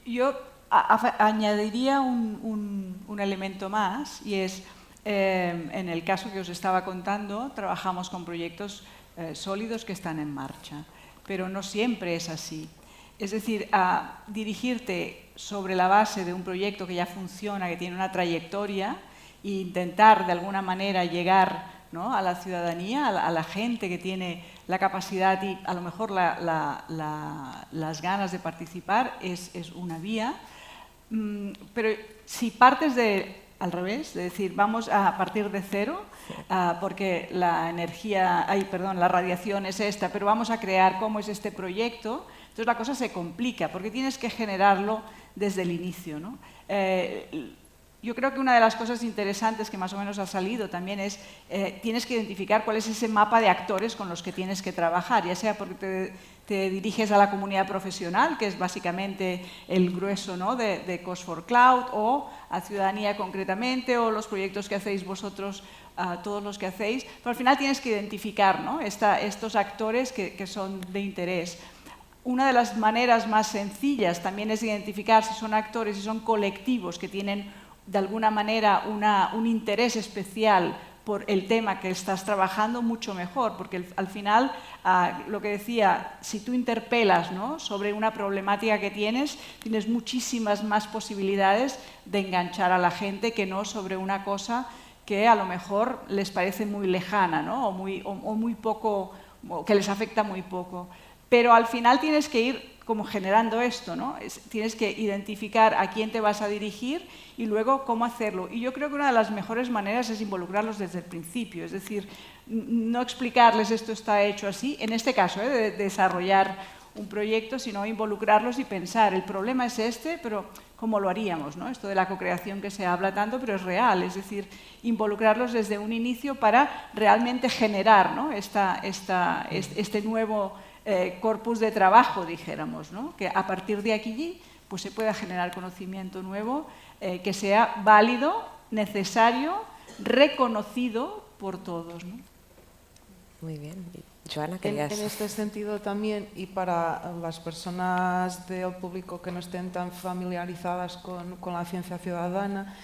Yo añadiría un elemento más, y es, en el caso que os estaba contando, trabajamos con proyectos sólidos que están en marcha, pero no siempre es así. Es decir, dirigirte sobre la base de un proyecto que ya funciona, que tiene una trayectoria, e intentar de alguna manera llegar, ¿no?, a la ciudadanía, a la gente que tiene la capacidad y a lo mejor las ganas de participar, es una vía. Pero si partes al revés, es decir, vamos a partir de cero, porque la radiación es esta, pero vamos a crear cómo es este proyecto, entonces la cosa se complica, porque tienes que generarlo desde el inicio, ¿no? Yo creo que una de las cosas interesantes que más o menos ha salido también es, tienes que identificar cuál es ese mapa de actores con los que tienes que trabajar, ya sea porque te diriges a la comunidad profesional, que es básicamente el grueso, ¿no?, de Cost for Cloud, o a ciudadanía concretamente, o los proyectos que hacéis vosotros, todos los que hacéis, pero al final tienes que identificar, ¿no?, estos actores que son de interés. Una de las maneras más sencillas también es identificar si son actores, si son colectivos que tienen de alguna manera un interés especial por el tema que estás trabajando, mucho mejor, porque al final, lo que decía, si tú interpelas, ¿no?, sobre una problemática que tienes muchísimas más posibilidades de enganchar a la gente que no sobre una cosa que a lo mejor les parece muy lejana, ¿no?, o muy poco, o que les afecta muy poco. Pero al final tienes que ir como generando esto, ¿no? Tienes que identificar a quién te vas a dirigir y luego cómo hacerlo. Y yo creo que una de las mejores maneras es involucrarlos desde el principio, es decir, no explicarles esto está hecho así, en este caso, de desarrollar un proyecto, sino involucrarlos y pensar, el problema es este, pero ¿cómo lo haríamos, ¿no? Esto de la cocreación que se habla tanto, pero es real, es decir, involucrarlos desde un inicio para realmente generar, ¿no?, este nuevo corpus de trabajo, dijéramos, ¿no?, que a partir de aquí pues se pueda generar conocimiento nuevo que sea válido, necesario, reconocido por todos, ¿no? Muy bien. Joana, En querías... este sentido también, y para las personas del público que no estén tan familiarizadas con la ciencia ciudadana,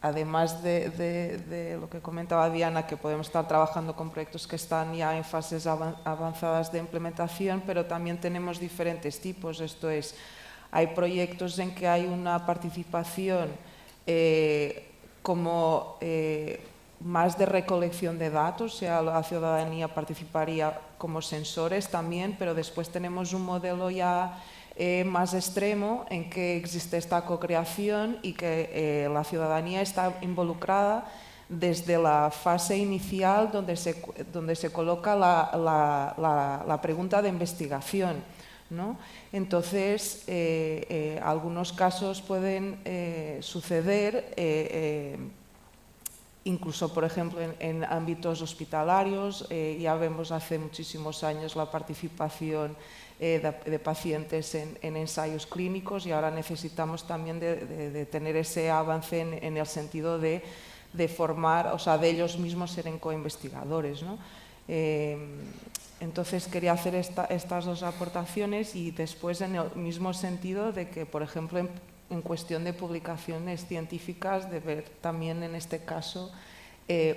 además de lo que comentaba Diana, que podemos estar trabajando con proyectos que están ya en fases avanzadas de implementación, pero también tenemos diferentes tipos. Esto es, hay proyectos en que hay una participación como más de recolección de datos, o sea, la ciudadanía participaría como sensores también, pero después tenemos un modelo ya más extremo en que existe esta cocreación y que la ciudadanía está involucrada desde la fase inicial donde se coloca la pregunta de investigación, ¿no? Entonces, algunos casos pueden suceder incluso, por ejemplo, en ámbitos hospitalarios, ya vemos hace muchísimos años la participación de pacientes en ensayos clínicos, y ahora necesitamos también de tener ese avance en el sentido de formar, o sea, de ellos mismos ser coinvestigadores, ¿no? Entonces quería hacer estas dos aportaciones, y después en el mismo sentido de que, por ejemplo, en cuestión de publicaciones científicas, de ver también en este caso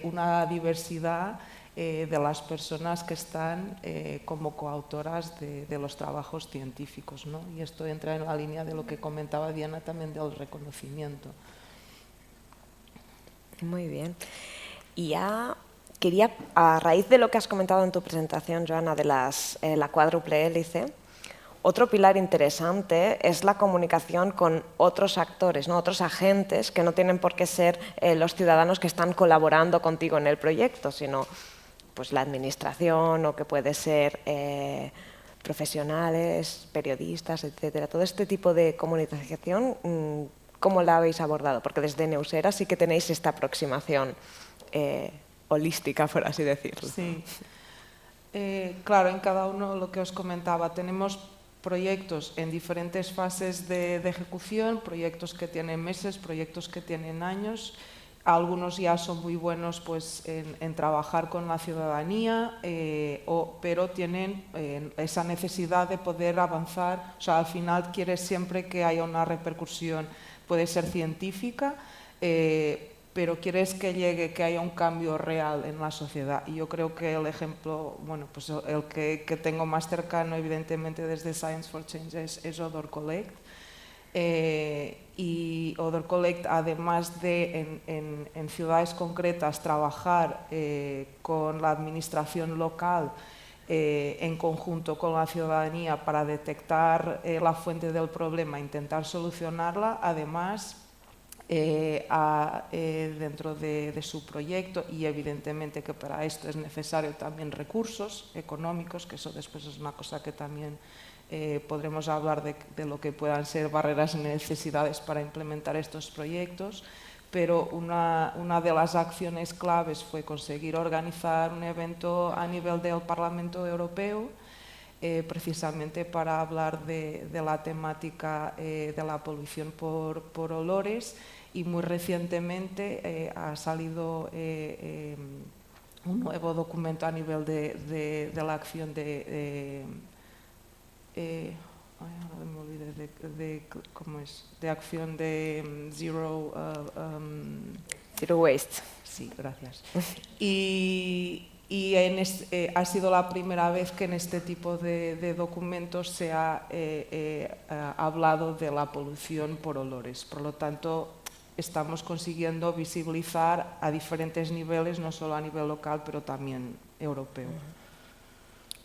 una diversidad de las personas que están como coautoras de los trabajos científicos, ¿no? Y esto entra en la línea de lo que comentaba Diana también del reconocimiento. Muy bien. Y ya quería, a raíz de lo que has comentado en tu presentación, Joana, de la cuádruple hélice, otro pilar interesante es la comunicación con otros actores, ¿no? Otros agentes que no tienen por qué ser los ciudadanos que están colaborando contigo en el proyecto, sino pues, la administración, o que puede ser profesionales, periodistas, etcétera. Todo este tipo de comunicación, ¿cómo la habéis abordado? Porque desde Neusera sí que tenéis esta aproximación holística, por así decirlo. Sí. Claro, en cada uno, lo que os comentaba, tenemos proyectos en diferentes fases de ejecución, proyectos que tienen meses, proyectos que tienen años. Algunos ya son muy buenos pues, en trabajar con la ciudadanía, pero tienen esa necesidad de poder avanzar. O sea, al final quieres siempre que haya una repercusión, puede ser científica, pero quieres que llegue, que haya un cambio real en la sociedad. Y yo creo que el ejemplo, bueno, pues el que tengo más cercano, evidentemente, desde Science for Change es Odor Collect. Y Odor Collect, además de en ciudades concretas trabajar con la administración local en conjunto con la ciudadanía para detectar la fuente del problema e intentar solucionarla, además dentro de su proyecto, y evidentemente que para esto es necesario también recursos económicos, que eso después es una cosa que también podremos hablar de lo que puedan ser barreras y necesidades para implementar estos proyectos, pero una de las acciones claves fue conseguir organizar un evento a nivel del Parlamento Europeo, precisamente para hablar de la temática de la polución por olores, y muy recientemente ha salido un nuevo documento a nivel de la acción ahora me olvidé cómo es, de acción de Zero Waste. Sí, gracias. Y ha sido la primera vez que en este tipo de documentos se ha hablado de la polución por olores. Por lo tanto, estamos consiguiendo visibilizar a diferentes niveles, no solo a nivel local, pero también europeo.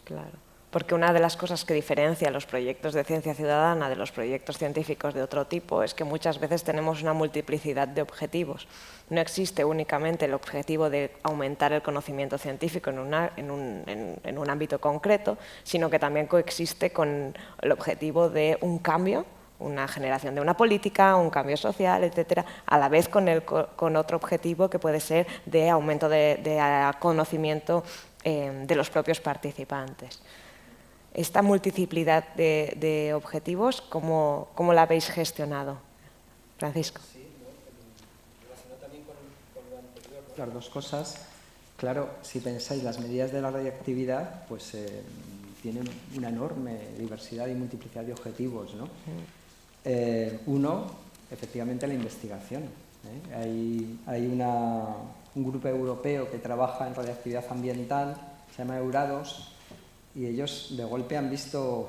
Claro. Porque una de las cosas que diferencia los proyectos de ciencia ciudadana de los proyectos científicos de otro tipo es que muchas veces tenemos una multiplicidad de objetivos. No existe únicamente el objetivo de aumentar el conocimiento científico en un ámbito concreto, sino que también coexiste con el objetivo de un cambio, una generación de una política, un cambio social, etcétera, a la vez con otro objetivo que puede ser de aumento de conocimiento de los propios participantes. Esta multiplicidad de objetivos, ¿cómo la habéis gestionado? Francisco. Sí, relacionado también con lo anterior, las dos cosas. Claro, si pensáis, las medidas de la radiactividad pues, tienen una enorme diversidad y multiplicidad de objetivos, ¿no? Uno, efectivamente, la investigación. Hay un grupo europeo que trabaja en radiactividad ambiental, se llama Eurados, y ellos de golpe han visto,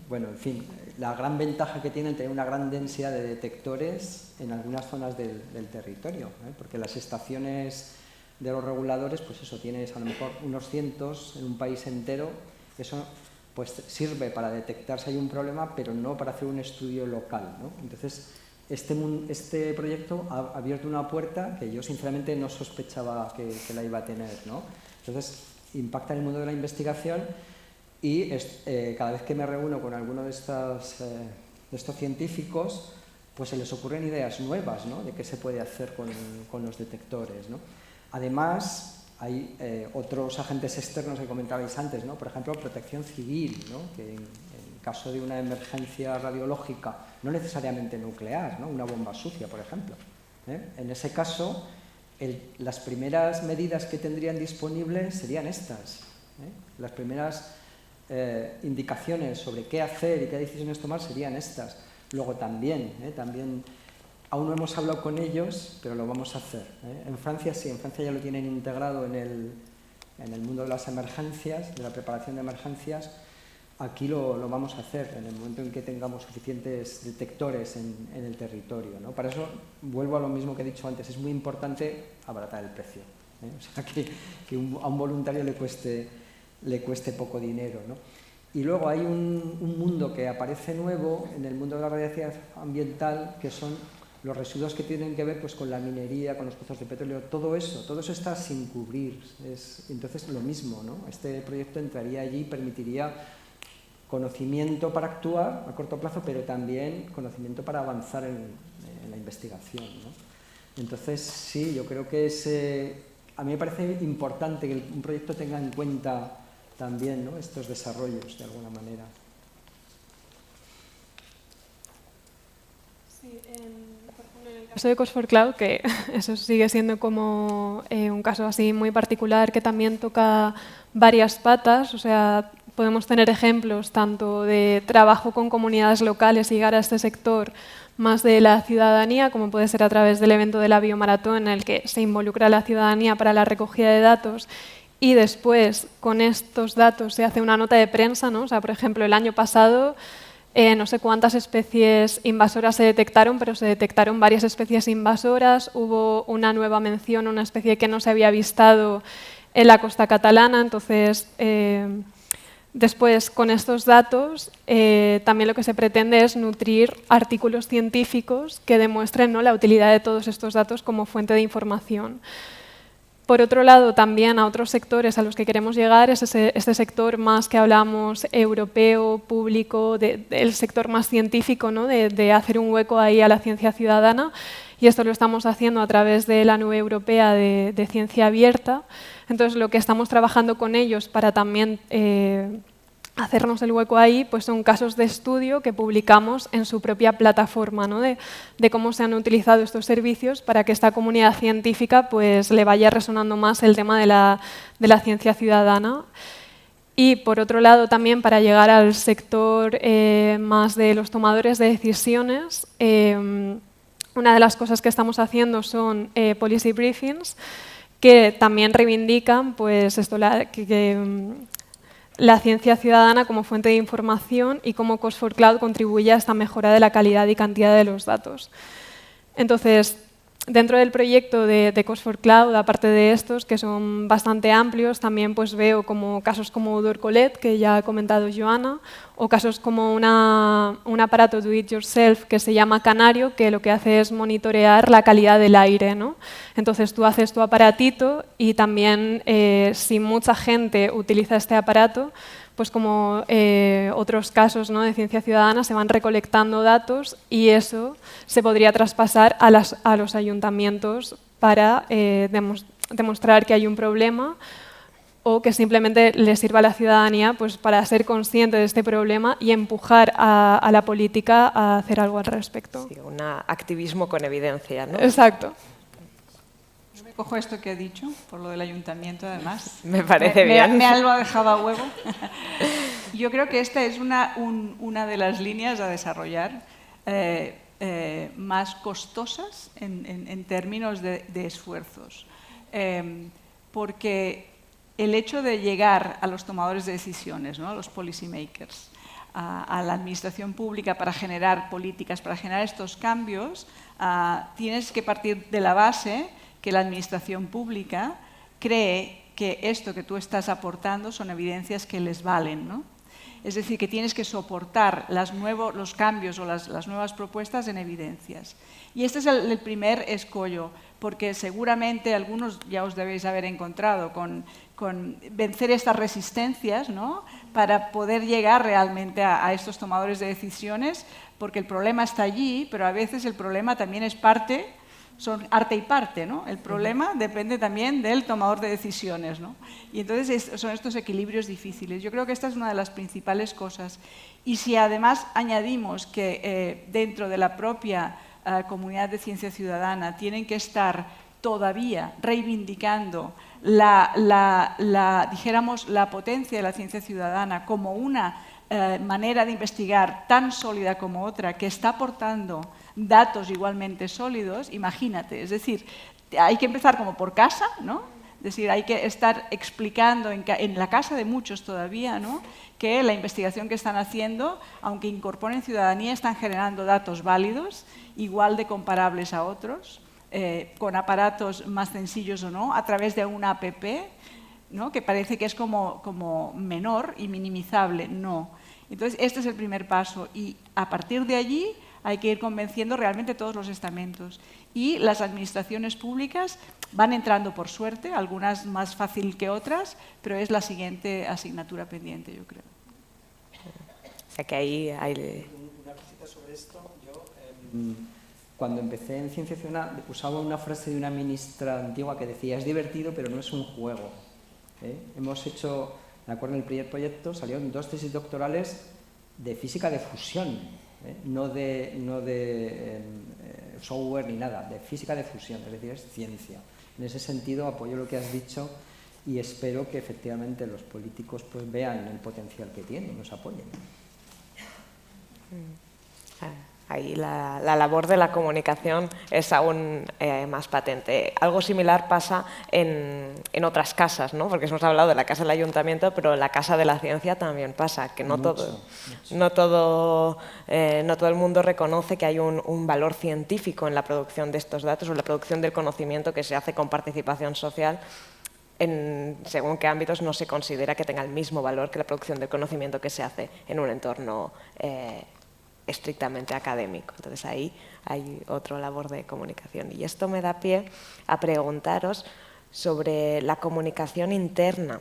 bueno, en fin, la gran ventaja que tienen tener una gran densidad de detectores en algunas zonas del territorio, porque las estaciones de los reguladores, pues eso, tienes a lo mejor unos cientos en un país entero, eso pues sirve para detectar si hay un problema, pero no para hacer un estudio local, ¿no? Entonces, este proyecto ha abierto una puerta que yo sinceramente no sospechaba que la iba a tener, ¿no? Entonces, impacta en el mundo de la investigación, y cada vez que me reúno con alguno de estos científicos, pues se les ocurren ideas nuevas, ¿no?, de qué se puede hacer con los detectores, ¿no? Además, hay otros agentes externos que comentabais antes, ¿no? Por ejemplo, protección civil, ¿no?, que en caso de una emergencia radiológica, no necesariamente nuclear, ¿no?, una bomba sucia, por ejemplo, en ese caso, las primeras medidas que tendrían disponibles serían estas, las primeras indicaciones sobre qué hacer y qué decisiones tomar serían estas. Luego también, aún no hemos hablado con ellos, pero lo vamos a hacer. En Francia sí, en Francia ya lo tienen integrado en el mundo de las emergencias, de la preparación de emergencias. Aquí lo vamos a hacer en el momento en que tengamos suficientes detectores en el territorio, ¿no? Para eso, vuelvo a lo mismo que he dicho antes, es muy importante abaratar el precio, O sea, que a un voluntario le cueste poco dinero, ¿no? Y luego hay un mundo que aparece nuevo en el mundo de la radiación ambiental, que son los residuos que tienen que ver, pues, con la minería, con los pozos de petróleo, todo eso está sin cubrir. Entonces, lo mismo, ¿no? Este proyecto entraría allí y permitiría conocimiento para actuar a corto plazo, pero también conocimiento para avanzar en la investigación, ¿no? Entonces, sí, yo creo que a mí me parece importante que un proyecto tenga en cuenta también, ¿no?, estos desarrollos, de alguna manera. Sí, por ejemplo, en el caso de Cos4Cloud, que eso sigue siendo como un caso así muy particular, que también toca varias patas, o sea, podemos tener ejemplos tanto de trabajo con comunidades locales y llegar a este sector más de la ciudadanía, como puede ser a través del evento de la Biomaratón, en el que se involucra a la ciudadanía para la recogida de datos y después con estos datos se hace una nota de prensa, ¿no? O sea, por ejemplo, el año pasado no sé cuántas especies invasoras se detectaron, pero se detectaron varias especies invasoras, hubo una nueva mención, una especie que no se había avistado en la costa catalana, entonces después, con estos datos, también lo que se pretende es nutrir artículos científicos que demuestren, ¿no?, la utilidad de todos estos datos como fuente de información. Por otro lado, también a otros sectores a los que queremos llegar es este sector más que hablamos europeo, público, del sector más científico, ¿no?, de hacer un hueco ahí a la ciencia ciudadana. Y esto lo estamos haciendo a través de la Nube Europea de Ciencia Abierta. Entonces, lo que estamos trabajando con ellos para también hacernos el hueco ahí, pues son casos de estudio que publicamos en su propia plataforma, ¿no?, de cómo se han utilizado estos servicios para que esta comunidad científica pues le vaya resonando más el tema de la ciencia ciudadana. Y por otro lado también para llegar al sector más de los tomadores de decisiones, una de las cosas que estamos haciendo son policy briefings que también reivindican pues esto, la ciencia ciudadana como fuente de información y cómo Cos4Cloud contribuye a esta mejora de la calidad y cantidad de los datos. Entonces, dentro del proyecto de Cos4Cloud, aparte de estos, que son bastante amplios, también pues veo como casos como Udorcolet, que ya ha comentado Joana, o casos como un aparato do it yourself que se llama Canario, que lo que hace es monitorear la calidad del aire, ¿no? Entonces tú haces tu aparatito y también si mucha gente utiliza este aparato, pues como otros casos, ¿no?, de ciencia ciudadana, se van recolectando datos y eso se podría traspasar a los ayuntamientos para demostrar que hay un problema o que simplemente le sirva a la ciudadanía pues, para ser consciente de este problema y empujar a la política a hacer algo al respecto. Sí, un activismo con evidencia, ¿no? Exacto. Yo me cojo esto que he dicho, por lo del ayuntamiento, además. Me parece bien. Me lo ha dejado a huevo. Yo creo que esta es una de las líneas a desarrollar más costosas en términos de esfuerzos. Porque el hecho de llegar a los tomadores de decisiones, ¿no?, a los policy makers, a la administración pública para generar políticas, para generar estos cambios, tienes que partir de la base que la administración pública cree que esto que tú estás aportando son evidencias que les valen, ¿no? Es decir, que tienes que soportar los cambios o las nuevas propuestas en evidencias. Y este es el primer escollo, porque seguramente algunos ya os debéis haber encontrado con vencer estas resistencias, ¿no?, para poder llegar realmente a estos tomadores de decisiones, porque el problema está allí, pero a veces el problema también es parte, son arte y parte, ¿no? El problema depende también del tomador de decisiones, ¿no? Y entonces son estos equilibrios difíciles. Yo creo que esta es una de las principales cosas. Y si además añadimos que dentro de la propia comunidad de ciencia ciudadana tienen que estar todavía reivindicando dijéramos, la potencia de la ciencia ciudadana como una manera de investigar tan sólida como otra, que está aportando datos igualmente sólidos, imagínate, es decir, hay que empezar como por casa, ¿no? Es decir, hay que estar explicando en la casa de muchos todavía, ¿no?, que la investigación que están haciendo, aunque incorporen ciudadanía, están generando datos válidos, igual de comparables a otros, con aparatos más sencillos o no, a través de una app, ¿no?, que parece que es como menor y minimizable. No. Entonces, este es el primer paso y a partir de allí hay que ir convenciendo realmente todos los estamentos. Y las administraciones públicas van entrando por suerte, algunas más fácil que otras, pero es la siguiente asignatura pendiente, yo creo. O sea que ahí hay... Una cosita sobre esto. Yo, cuando empecé en Ciencia Ciudadana, usaba una frase de una ministra antigua que decía: es divertido, pero no es un juego. Hemos hecho, me acuerdo, en el primer proyecto salieron 2 tesis doctorales de física de fusión, no de software ni nada, de física de fusión, es decir, es ciencia. En ese sentido apoyo lo que has dicho y espero que efectivamente los políticos pues vean el potencial que tiene y nos apoyen. Ahí la labor de la comunicación es aún más patente. Algo similar pasa en otras casas, ¿no? Porque hemos hablado de la casa del ayuntamiento, pero en la casa de la ciencia también pasa, que no todo el mundo reconoce que hay un valor científico en la producción de estos datos o en la producción del conocimiento que se hace con participación social. Según qué ámbitos no se considera que tenga el mismo valor que la producción del conocimiento que se hace en un entorno estrictamente académico. Entonces ahí hay otra labor de comunicación. Y esto me da pie a preguntaros sobre la comunicación interna.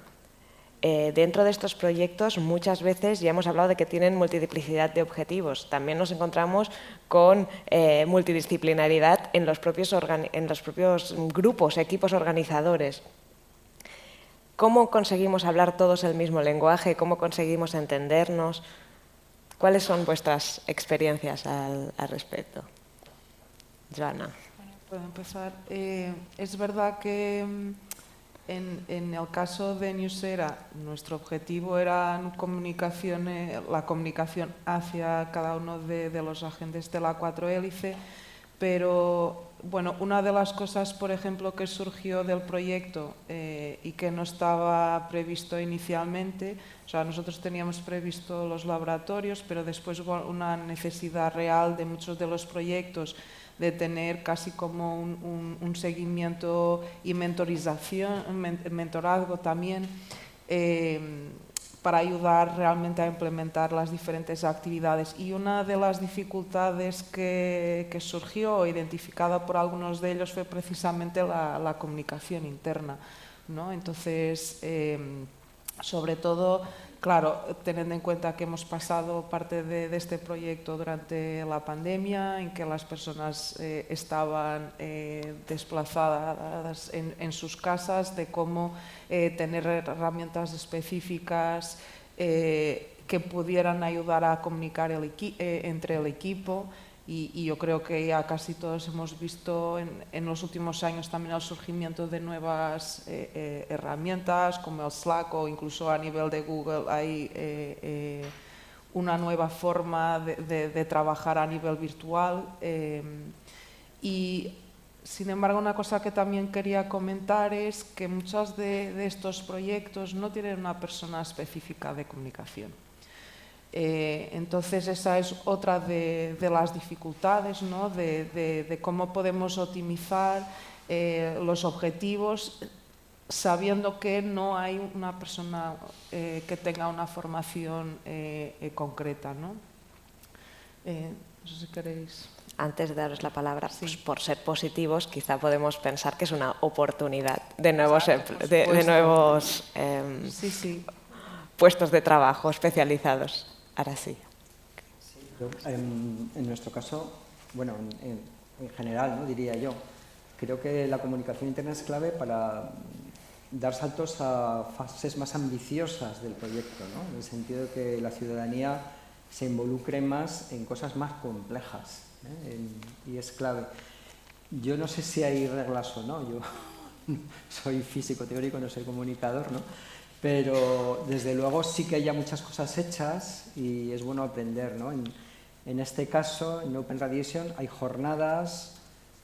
Dentro de estos proyectos muchas veces ya hemos hablado de que tienen multiplicidad de objetivos. También nos encontramos con multidisciplinaridad en los propios grupos, equipos organizadores. ¿Cómo conseguimos hablar todos el mismo lenguaje? ¿Cómo conseguimos entendernos? ¿Cuáles son vuestras experiencias al respecto? Joana. Bueno, puedo empezar. Es verdad que en el caso de Newsera nuestro objetivo era la comunicación hacia cada uno de los agentes de la 4 hélice, pero bueno, una de las cosas, por ejemplo, que surgió del proyecto y que no estaba previsto inicialmente, o sea, nosotros teníamos previsto los laboratorios, pero después hubo una necesidad real de muchos de los proyectos de tener casi como un seguimiento y mentorazgo también, para ayudar realmente a implementar las diferentes actividades. Y una de las dificultades que surgió, identificada por algunos de ellos, fue precisamente la comunicación interna, ¿no? Entonces, sobre todo, claro, teniendo en cuenta que hemos pasado parte de este proyecto durante la pandemia, en que las personas estaban desplazadas en sus casas, de cómo tener herramientas específicas que pudieran ayudar a comunicar entre el equipo. Y yo creo que ya casi todos hemos visto en los últimos años también el surgimiento de nuevas herramientas como el Slack, o incluso a nivel de Google hay una nueva forma de trabajar a nivel virtual. Y sin embargo, una cosa que también quería comentar es que muchos de estos proyectos no tienen una persona específica de comunicación. Entonces esa es otra de las dificultades, ¿no? de cómo podemos optimizar los objetivos sabiendo que no hay una persona que tenga una formación concreta, ¿no? No sé si queréis... Antes de daros la palabra, Sí. pues por ser positivos, quizá podemos pensar que es una oportunidad de nuevos, Exacto, por de supuesto. nuevos Sí, sí. puestos de trabajo especializados. Ahora sí. En nuestro caso, bueno, en general, ¿no? Diría yo, creo que la comunicación interna es clave para dar saltos a fases más ambiciosas del proyecto, ¿no? En el sentido de que la ciudadanía se involucre más en cosas más complejas, y es clave. Yo no sé si hay reglas o no, yo soy físico teórico, no soy comunicador, ¿no? Pero desde luego sí que hay ya muchas cosas hechas y es bueno aprender, ¿no? En este caso, en Open Radiation, hay jornadas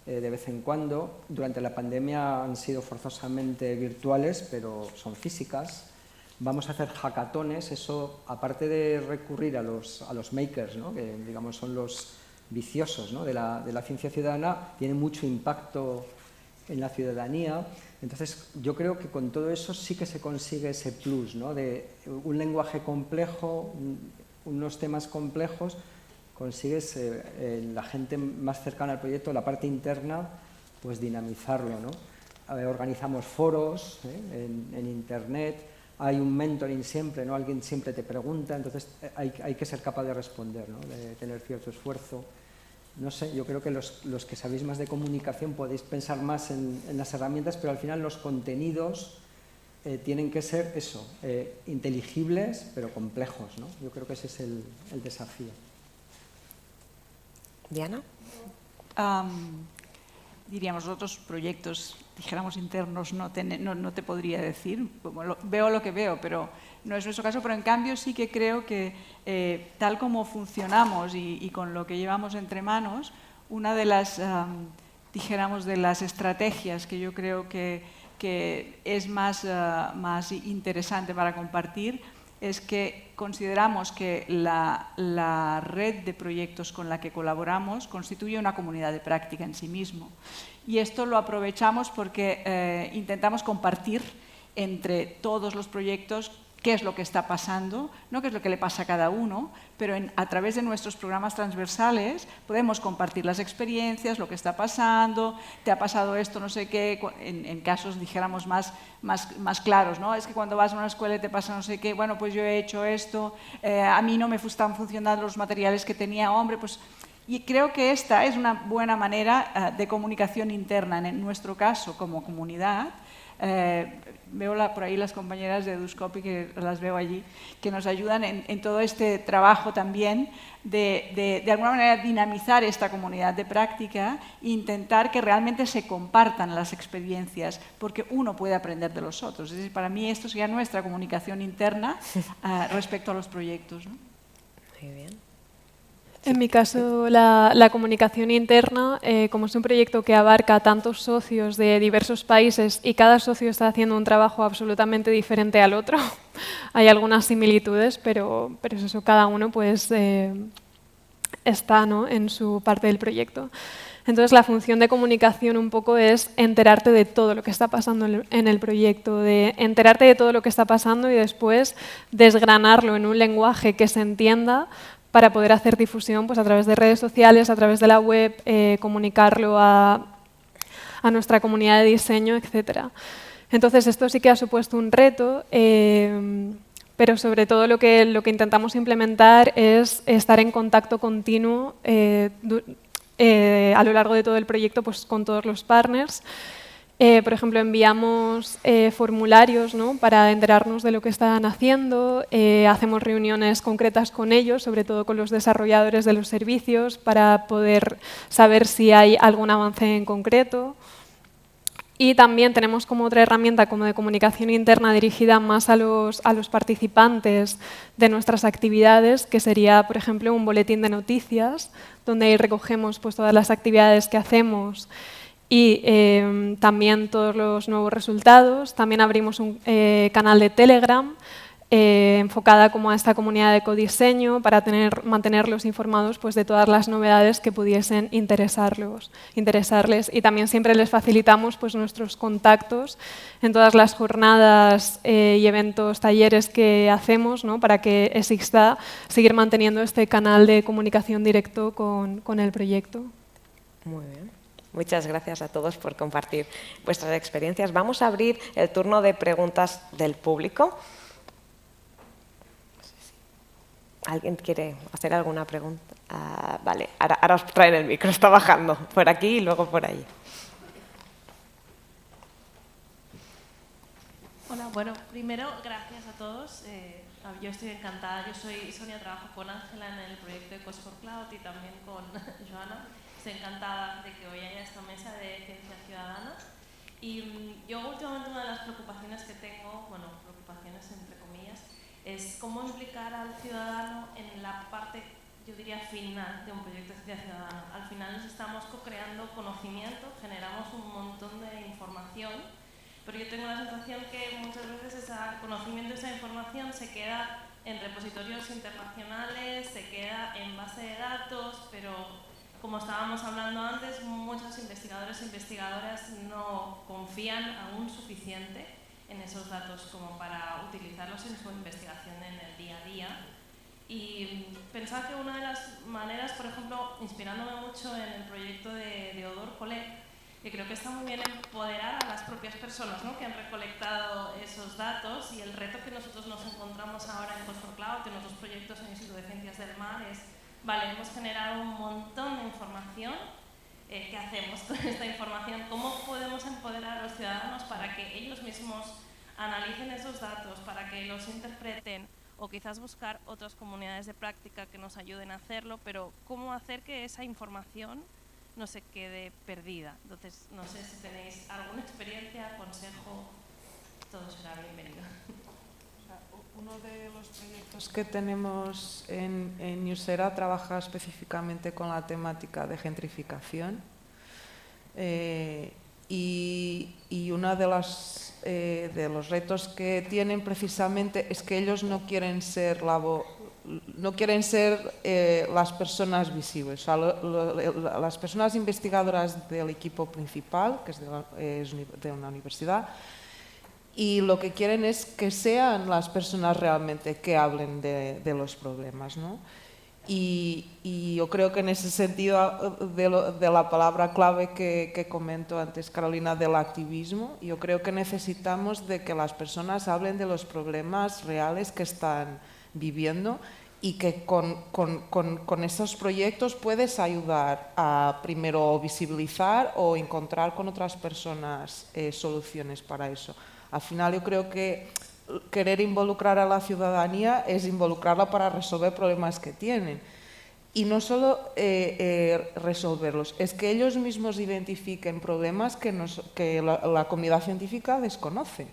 de vez en cuando. Durante la pandemia han sido forzosamente virtuales, pero son físicas. Vamos a hacer hackatones, eso aparte de recurrir a los makers, ¿no? Que digamos son los viciosos, ¿no? de la ciencia ciudadana, tiene mucho impacto en la ciudadanía. Entonces, yo creo que con todo eso sí que se consigue ese plus, ¿no? De un lenguaje complejo, unos temas complejos, consigues la gente más cercana al proyecto, la parte interna, pues dinamizarlo, ¿no? Organizamos foros en Internet, hay un mentoring siempre, ¿no? Alguien siempre te pregunta, entonces hay que ser capaz de responder, ¿no? De tener cierto esfuerzo. No sé, yo creo que los que sabéis más de comunicación podéis pensar más en las herramientas, pero al final los contenidos tienen que ser eso, inteligibles pero complejos, ¿no? Yo creo que ese es el desafío. Diana. Diríamos, otros proyectos, dijéramos internos, no te podría decir, veo lo que veo, pero no es nuestro caso, pero en cambio sí que creo que tal como funcionamos y con lo que llevamos entre manos, una de las, dijéramos, de las estrategias que yo creo que es más interesante para compartir es que consideramos que la red de proyectos con la que colaboramos constituye una comunidad de práctica en sí mismo. Y esto lo aprovechamos porque intentamos compartir entre todos los proyectos qué es lo que está pasando, no qué es lo que le pasa a cada uno, pero a través de nuestros programas transversales podemos compartir las experiencias, lo que está pasando, te ha pasado esto, no sé qué, en casos, dijéramos, más claros, ¿no? Es que cuando vas a una escuela y te pasa no sé qué, bueno, pues yo he hecho esto, a mí no me están funcionando los materiales que tenía, hombre, pues... Y creo que esta es una buena manera de comunicación interna, en nuestro caso, como comunidad. Veo por ahí las compañeras de Eduscopy, que las veo allí, que nos ayudan en todo este trabajo también de alguna manera dinamizar esta comunidad de práctica e intentar que realmente se compartan las experiencias, porque uno puede aprender de los otros. Es decir, para mí esto sería nuestra comunicación interna respecto a los proyectos, ¿no? Muy bien. En mi caso, la comunicación interna, como es un proyecto que abarca tantos socios de diversos países y cada socio está haciendo un trabajo absolutamente diferente al otro, hay algunas similitudes, pero es eso, cada uno pues, está, ¿no?, en su parte del proyecto. Entonces, la función de comunicación un poco es enterarte de todo lo que está pasando en el proyecto, de enterarte de todo lo que está pasando y después desgranarlo en un lenguaje que se entienda para poder hacer difusión pues, a través de redes sociales, a través de la web, comunicarlo a nuestra comunidad de diseño, etc. Entonces, esto sí que ha supuesto un reto, pero sobre todo lo que intentamos implementar es estar en contacto continuo a lo largo de todo el proyecto pues, con todos los partners. Por ejemplo, enviamos formularios, ¿no?, para enterarnos de lo que están haciendo, hacemos reuniones concretas con ellos, sobre todo con los desarrolladores de los servicios, para poder saber si hay algún avance en concreto. Y también tenemos como otra herramienta como de comunicación interna dirigida más a los participantes de nuestras actividades, que sería, por ejemplo, un boletín de noticias, donde ahí recogemos pues, todas las actividades que hacemos y también todos los nuevos resultados. También abrimos un canal de Telegram enfocada como a esta comunidad de codiseño para mantenerlos informados pues, de todas las novedades que pudiesen interesarles. Y también siempre les facilitamos pues, nuestros contactos en todas las jornadas y eventos, talleres que hacemos, ¿no?, para que exista seguir manteniendo este canal de comunicación directo con el proyecto. Muy bien. Muchas gracias a todos por compartir vuestras experiencias. Vamos a abrir el turno de preguntas del público. ¿Alguien quiere hacer alguna pregunta? Vale, ahora os traen el micro, está bajando por aquí y luego por ahí. Hola, bueno, primero, gracias a todos. Yo estoy encantada. Yo soy Sonia, trabajo con Ángela en el proyecto Ecos for Cloud y también con Joana. Estoy encantada de que hoy haya esta mesa de ciencia ciudadana. Y yo últimamente una de las preocupaciones que tengo, bueno, preocupaciones entre comillas, es cómo implicar al ciudadano en la parte, yo diría, final de un proyecto de ciencia ciudadana. Al final nos estamos co-creando conocimiento, generamos un montón de información, pero yo tengo la sensación que muchas veces ese conocimiento, esa información se queda en repositorios internacionales, se queda en base de datos, pero como estábamos hablando antes, muchos investigadores e investigadoras no confían aún suficiente en esos datos como para utilizarlos en su investigación en el día a día. Y pensaba que una de las maneras, por ejemplo, inspirándome mucho en el proyecto de Odor Collect, que creo que está muy bien empoderar a las propias personas, ¿no?, que han recolectado esos datos, y el reto que nosotros nos encontramos ahora en Ecos for Cloud, en otros proyectos en el Instituto de Ciencias del Mar, es, vale, hemos generado un montón de información, ¿qué hacemos con esta información? ¿Cómo podemos empoderar a los ciudadanos para que ellos mismos analicen esos datos, para que los interpreten, o quizás buscar otras comunidades de práctica que nos ayuden a hacerlo, pero cómo hacer que esa información no se quede perdida? Entonces, no sé si tenéis alguna experiencia, consejo, todo será bienvenido. Uno de los proyectos que tenemos en Newsera trabaja específicamente con la temática de gentrificación, y uno de los retos que tienen precisamente es que ellos no quieren ser las personas visibles. O sea, las personas investigadoras del equipo principal, que es de una universidad, y lo que quieren es que sean las personas realmente que hablen de los problemas, ¿no? Y yo creo que en ese sentido de la palabra clave que comentó antes Carolina, del activismo, yo creo que necesitamos de que las personas hablen de los problemas reales que están viviendo, y que con esos proyectos puedes ayudar a primero visibilizar o encontrar con otras personas soluciones para eso. Al final yo creo que querer involucrar a la ciudadanía es involucrarla para resolver problemas que tienen. Y no solo resolverlos, es que ellos mismos identifiquen problemas que la comunidad científica desconoce,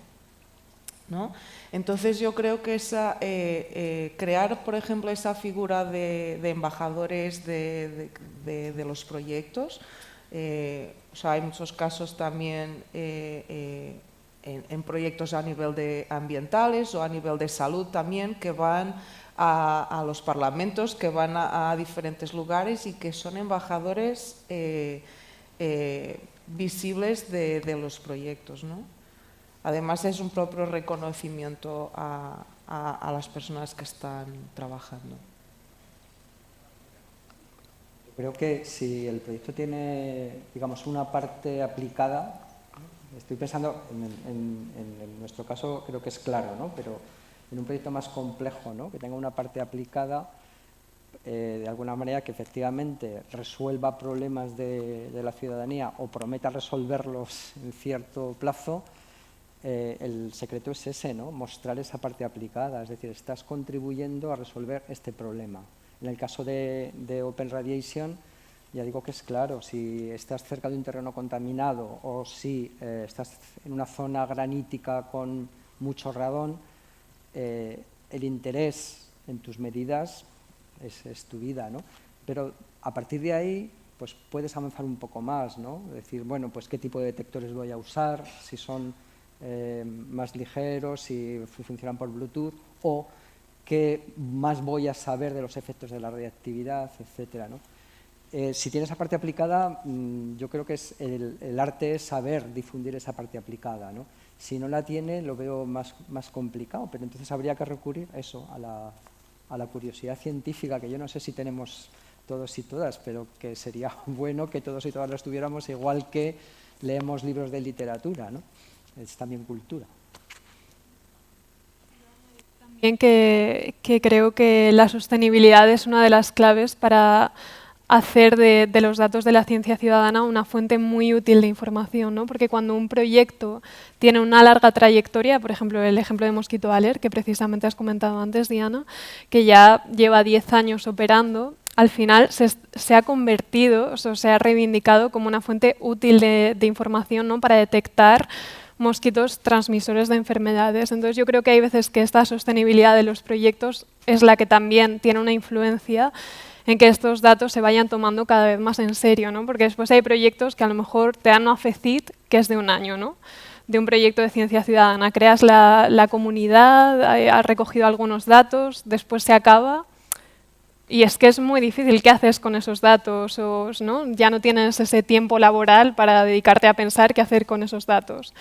¿no? Entonces yo creo que crear, por ejemplo, esa figura de embajadores de los proyectos, o sea, hay muchos casos también en proyectos a nivel de ambientales o a nivel de salud también, que van a los parlamentos, que van a diferentes lugares y que son embajadores visibles de los proyectos, ¿no? Además es un propio reconocimiento a las personas que están trabajando. Creo que si el proyecto tiene, digamos, una parte aplicada, estoy pensando, en nuestro caso creo que es claro, ¿no? Pero en un proyecto más complejo, ¿no?, que tenga una parte aplicada, de alguna manera que efectivamente resuelva problemas de la ciudadanía o prometa resolverlos en cierto plazo, el secreto es ese, ¿no?, mostrar esa parte aplicada, es decir, estás contribuyendo a resolver este problema. En el caso de Open Radiation, ya digo que es claro, si estás cerca de un terreno contaminado o si estás en una zona granítica con mucho radón, el interés en tus medidas es tu vida, ¿no? Pero a partir de ahí, pues puedes avanzar un poco más, ¿no? Decir, bueno, pues qué tipo de detectores voy a usar, si son más ligeros, si funcionan por Bluetooth, o qué más voy a saber de los efectos de la radiactividad, etcétera, ¿no? Si tiene esa parte aplicada, yo creo que el arte es saber difundir esa parte aplicada, ¿no? Si no la tiene, lo veo más complicado, pero entonces habría que recurrir a eso, a la curiosidad científica, que yo no sé si tenemos todos y todas, pero que sería bueno que todos y todas lo tuviéramos, igual que leemos libros de literatura, ¿no? Es también cultura. que creo que la sostenibilidad es una de las claves para hacer de los datos de la ciencia ciudadana una fuente muy útil de información, ¿no? Porque cuando un proyecto tiene una larga trayectoria, por ejemplo, el ejemplo de Mosquito Alert, que precisamente has comentado antes, Diana, que ya lleva 10 años operando, al final se ha convertido, o sea, se ha reivindicado como una fuente útil de información, ¿no? Para detectar mosquitos transmisores de enfermedades. Entonces yo creo que hay veces que esta sostenibilidad de los proyectos es la que también tiene una influencia en que estos datos se vayan tomando cada vez más en serio, ¿no? Porque después hay proyectos que a lo mejor te dan una FECIT que es de un año, ¿no? De un proyecto de ciencia ciudadana. Creas la comunidad, has recogido algunos datos, después se acaba. Y es que es muy difícil. ¿Qué haces con esos datos? ¿No? Ya no tienes ese tiempo laboral para dedicarte a pensar qué hacer con esos datos.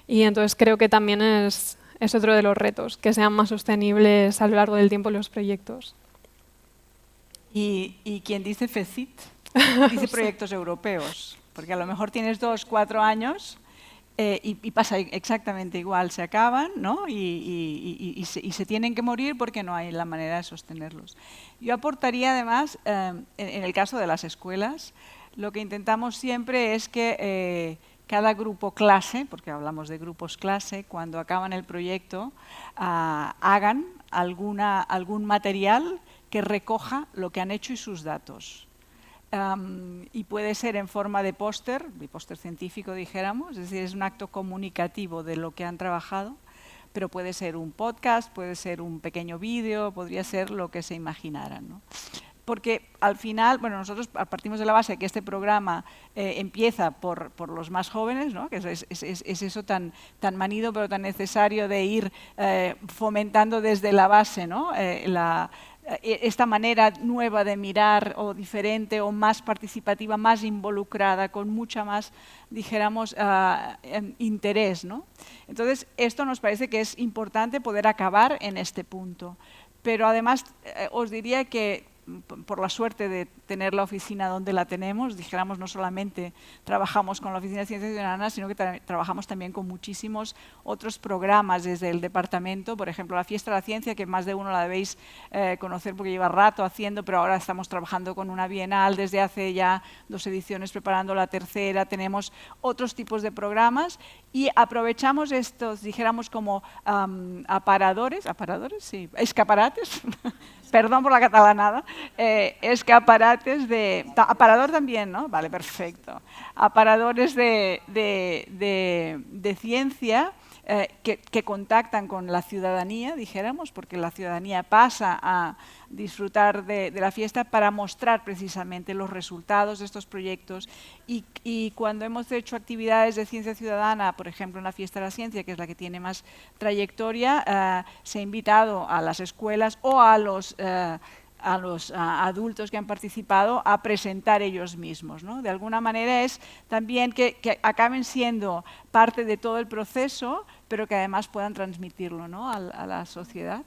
Y entonces creo que también es otro de los retos, que sean más sostenibles a lo largo del tiempo los proyectos. Y quien dice FECIT, dice proyectos europeos, porque a lo mejor tienes 2, 4 años y pasa exactamente igual, se acaban, ¿no? y se tienen que morir porque no hay la manera de sostenerlos. Yo aportaría además, en el caso de las escuelas, lo que intentamos siempre es que cada grupo clase, porque hablamos de grupos clase, cuando acaban el proyecto, hagan algún material que recoja lo que han hecho y sus datos. Y puede ser en forma de póster científico, dijéramos, es decir, es un acto comunicativo de lo que han trabajado, pero puede ser un podcast, puede ser un pequeño vídeo, podría ser lo que se imaginaran, ¿no? Porque al final, bueno, nosotros partimos de la base de que este programa empieza por los más jóvenes, ¿no? Que es eso tan manido pero tan necesario de ir fomentando desde la base, ¿no? Esta manera nueva de mirar o diferente o más participativa, más involucrada, con mucha más, dijéramos, interés, ¿no? Entonces, esto nos parece que es importante poder acabar en este punto. Pero además os diría que por la suerte de tener la oficina donde la tenemos, dijéramos, no solamente trabajamos con la Oficina de Ciencias Ciudadanas, sino que trabajamos también con muchísimos otros programas desde el departamento, por ejemplo, la Fiesta de la Ciencia, que más de uno la debéis conocer porque lleva rato haciendo, pero ahora estamos trabajando con una bienal desde hace ya 2 ediciones, preparando la tercera, tenemos otros tipos de programas y aprovechamos estos, dijéramos, como sí, escaparates, perdón por la catalanada, escaparates de... Aparador también, ¿no? Vale, perfecto. Aparadores de ciencia que contactan con la ciudadanía, dijéramos, porque la ciudadanía pasa a disfrutar de la fiesta para mostrar precisamente los resultados de estos proyectos y cuando hemos hecho actividades de ciencia ciudadana, por ejemplo en la Fiesta de la Ciencia, que es la que tiene más trayectoria, se ha invitado a las escuelas o a los adultos que han participado a presentar ellos mismos, ¿no? De alguna manera es también que acaben siendo parte de todo el proceso, pero que además puedan transmitirlo, ¿no? a la sociedad.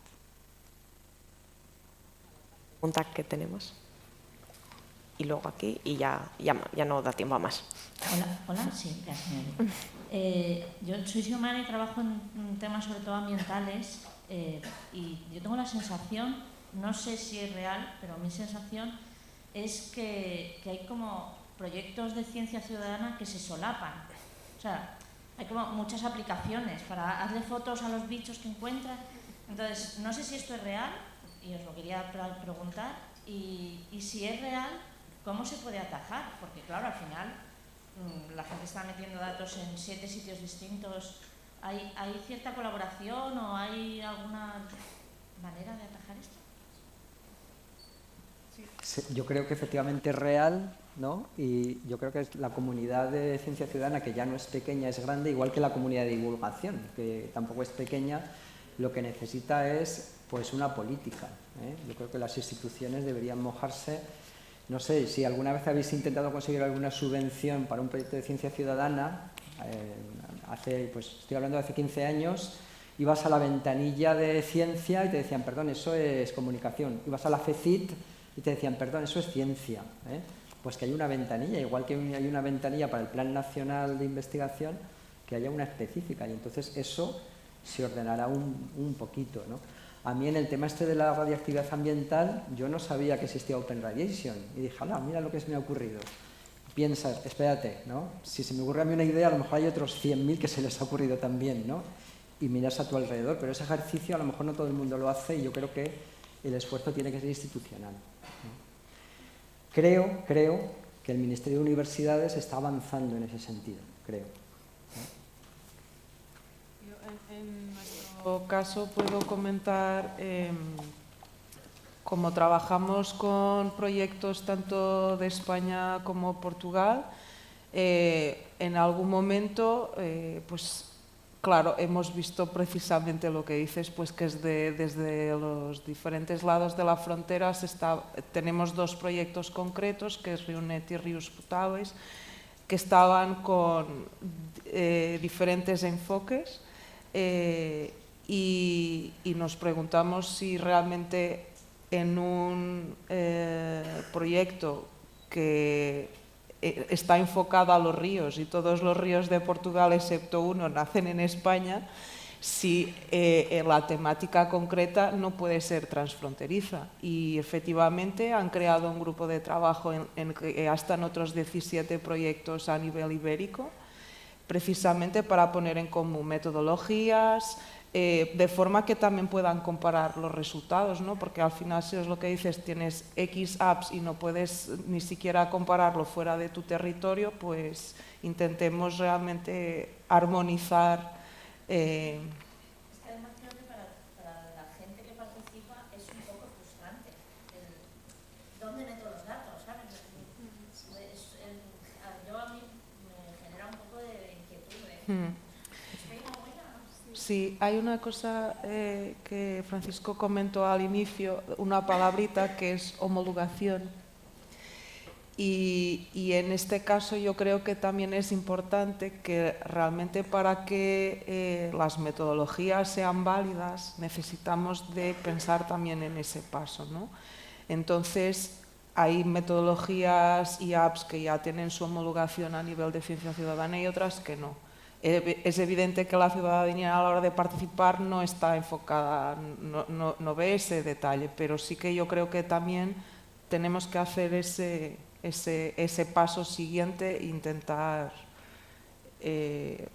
Pregunta que tenemos. Y luego aquí, y ya no da tiempo a más. Hola, sí, gracias. Yo soy Xiomara y trabajo en temas sobre todo ambientales y yo tengo la sensación, no sé si es real, pero mi sensación es que hay como proyectos de ciencia ciudadana que se solapan. O sea, hay como muchas aplicaciones para darle fotos a los bichos que encuentran. Entonces, no sé si esto es real y os lo quería preguntar. Y si es real, ¿cómo se puede atajar? Porque claro, al final la gente está metiendo datos en 7 sitios distintos. ¿Hay cierta colaboración o hay alguna manera de atajar esto? Yo creo que efectivamente es real, ¿no? Y yo creo que es la comunidad de ciencia ciudadana, que ya no es pequeña, es grande, igual que la comunidad de divulgación, que tampoco es pequeña, lo que necesita es pues una política, ¿eh? Yo creo que las instituciones deberían mojarse. No sé, si alguna vez habéis intentado conseguir alguna subvención para un proyecto de ciencia ciudadana, estoy hablando de hace 15 años, ibas a la ventanilla de ciencia y te decían, perdón, eso es comunicación. Ibas a la FECIT y te decían, perdón, eso es ciencia, ¿eh? Pues que hay una ventanilla, igual que hay una ventanilla para el Plan Nacional de Investigación, que haya una específica, y entonces eso se ordenará un poquito, ¿no? A mí en el tema este de la radiactividad ambiental, yo no sabía que existía Open Radiation. Y dije, mira lo que se me ha ocurrido. Piensas, espérate, ¿no? Si se me ocurre a mí una idea, a lo mejor hay otros 100.000 que se les ha ocurrido también, ¿no? Y miras a tu alrededor, pero ese ejercicio a lo mejor no todo el mundo lo hace y yo creo que el esfuerzo tiene que ser institucional, ¿no? Creo que el Ministerio de Universidades está avanzando en ese sentido, creo. En nuestro caso puedo comentar, como trabajamos con proyectos tanto de España como Portugal, en algún momento, pues claro, hemos visto precisamente lo que dices, pues que es desde los diferentes lados de la frontera tenemos dos proyectos concretos, que es Riunet y Ríos Potables, que estaban con diferentes enfoques. Y nos preguntamos si realmente en un proyecto que está enfocado a los ríos y todos los ríos de Portugal excepto uno nacen en España, si la temática concreta no puede ser transfronteriza. Y efectivamente han creado un grupo de trabajo en que ya están otros 17 proyectos a nivel ibérico, precisamente para poner en común metodologías, de forma que también puedan comparar los resultados, ¿no? Porque al final, si es lo que dices, tienes X apps y no puedes ni siquiera compararlo fuera de tu territorio, pues intentemos realmente armonizar. Es que además creo que para la gente que participa es un poco frustrante. ¿Dónde meto los datos? ¿Sabes? Yo a mí me genera un poco de inquietud. Sí, hay una cosa que Francisco comentó al inicio, una palabrita que es homologación. Y en este caso yo creo que también es importante que realmente para que las metodologías sean válidas necesitamos de pensar también en ese paso, ¿no? Entonces hay metodologías y apps que ya tienen su homologación a nivel de ciencia ciudadana y otras que no. Es evidente que la ciudadanía a la hora de participar no está enfocada, no ve ese detalle, pero sí que yo creo que también tenemos que hacer ese paso siguiente e intentar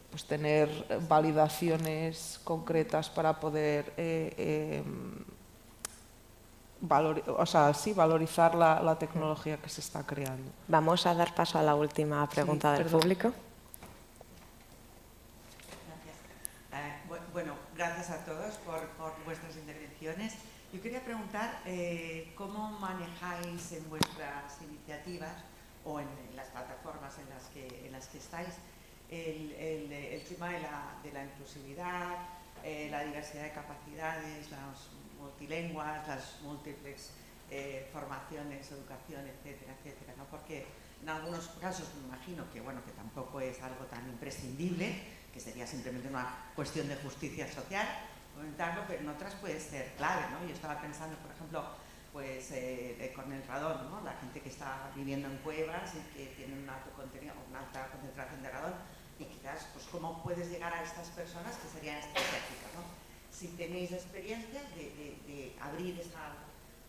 pues tener validaciones concretas para poder valorizar la tecnología que se está creando. Vamos a dar paso a la última pregunta del público. Bueno, gracias a todos por vuestras intervenciones. Yo quería preguntar cómo manejáis en vuestras iniciativas o en las plataformas en las que estáis el tema de la inclusividad, la diversidad de capacidades, las multilenguas, las múltiples formaciones, educación, etcétera, etcétera, ¿no? Porque en algunos casos me imagino que, bueno, que tampoco es algo tan imprescindible, que sería simplemente una cuestión de justicia social, comentarlo, pero en otras puede ser clave, ¿no? Yo estaba pensando, por ejemplo, pues con el radón, ¿no? La gente que está viviendo en cuevas y que tiene una alta concentración de radón, y quizás, pues cómo puedes llegar a estas personas que serían estratégicas, ¿no? Si tenéis experiencia de abrir esa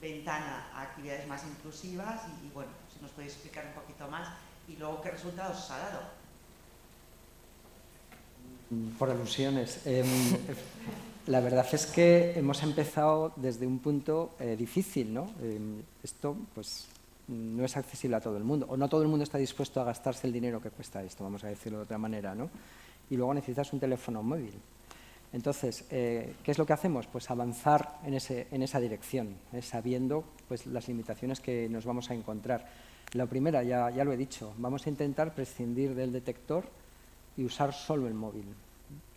ventana a actividades más inclusivas y bueno, si nos podéis explicar un poquito más y luego qué resultados os ha dado. Por alusiones. La verdad es que hemos empezado desde un punto difícil, ¿no? Esto pues no es accesible a todo el mundo, o no todo el mundo está dispuesto a gastarse el dinero que cuesta esto, vamos a decirlo de otra manera, ¿no? Y luego necesitas un teléfono móvil. Entonces, ¿qué es lo que hacemos? Pues avanzar en esa dirección, sabiendo pues, las limitaciones que nos vamos a encontrar. La primera, ya lo he dicho, vamos a intentar prescindir del detector y usar solo el móvil.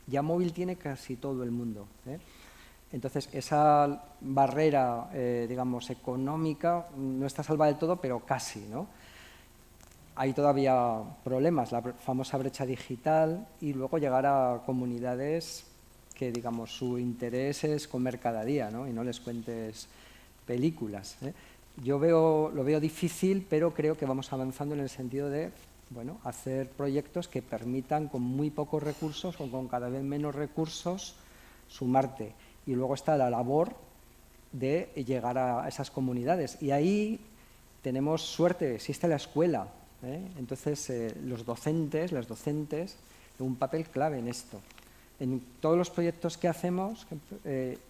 Ya móvil tiene casi todo el mundo, ¿eh? Entonces, esa barrera, digamos, económica no está salvada del todo, pero casi, ¿no? Hay todavía problemas, la famosa brecha digital y luego llegar a comunidades que, digamos, su interés es comer cada día, ¿no? Y no les cuentes películas, ¿eh? Yo lo veo difícil, pero creo que vamos avanzando en el sentido de, bueno, hacer proyectos que permitan con muy pocos recursos o con cada vez menos recursos sumarte. Y luego está la labor de llegar a esas comunidades. Y ahí tenemos suerte, existe la escuela, entonces los docentes, las docentes, tienen un papel clave en esto. En todos los proyectos que hacemos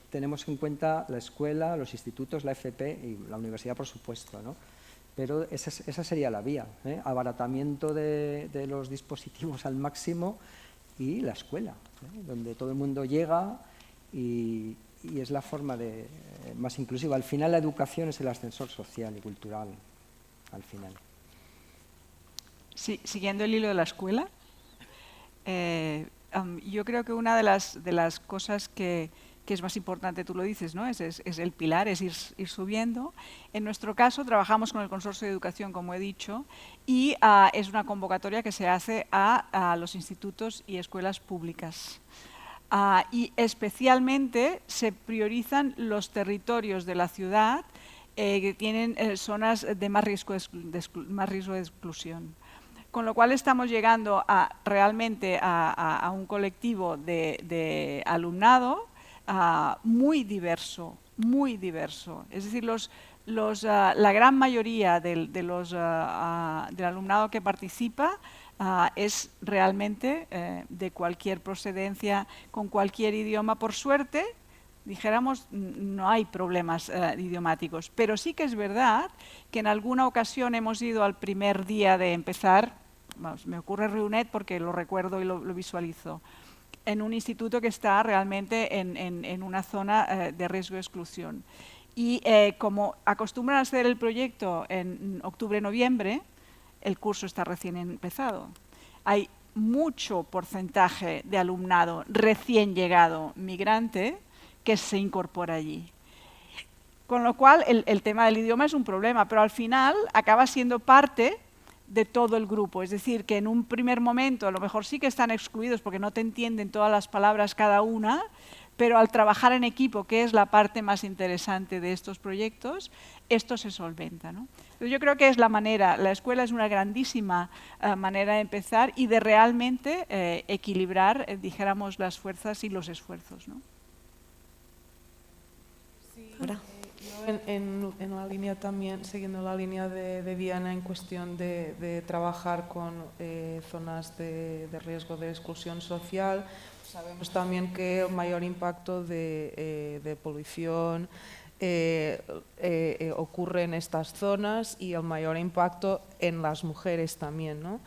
tenemos en cuenta la escuela, los institutos, la FP y la universidad, por supuesto, ¿no? Pero esa sería la vía, abaratamiento de los dispositivos al máximo y la escuela, donde todo el mundo llega y es la forma más inclusiva. Al final la educación es el ascensor social y cultural, al final. Sí, siguiendo el hilo de la escuela, yo creo que una de las cosas que es más importante, tú lo dices, ¿no? Es el pilar, es ir subiendo. En nuestro caso trabajamos con el Consorcio de Educación, como he dicho, y es una convocatoria que se hace a los institutos y escuelas públicas. Y especialmente se priorizan los territorios de la ciudad que tienen zonas de más riesgo de exclusión. Con lo cual estamos llegando realmente a un colectivo de alumnado muy diverso, muy diverso. Es decir, la gran mayoría del alumnado que participa es realmente de cualquier procedencia, con cualquier idioma. Por suerte, dijéramos, no hay problemas idiomáticos, pero sí que es verdad que en alguna ocasión hemos ido al primer día de empezar, me ocurre Reunet porque lo recuerdo y lo visualizo, en un instituto que está realmente en una zona de riesgo de exclusión. Y como acostumbran a hacer el proyecto en octubre-noviembre, el curso está recién empezado. Hay mucho porcentaje de alumnado recién llegado migrante que se incorpora allí. Con lo cual, el tema del idioma es un problema, pero al final acaba siendo parte de todo el grupo. Es decir, que en un primer momento a lo mejor sí que están excluidos porque no te entienden todas las palabras cada una, pero al trabajar en equipo, que es la parte más interesante de estos proyectos, esto se solventa, ¿no? Yo creo que es la manera, la escuela es una grandísima manera de empezar y de realmente equilibrar, dijéramos, las fuerzas y los esfuerzos, ¿no? Sí, yo en la línea también, siguiendo la línea de Diana en cuestión de trabajar con zonas de riesgo de exclusión social, sabemos también que el mayor impacto de polución ocurre en estas zonas y el mayor impacto en las mujeres también, ¿no?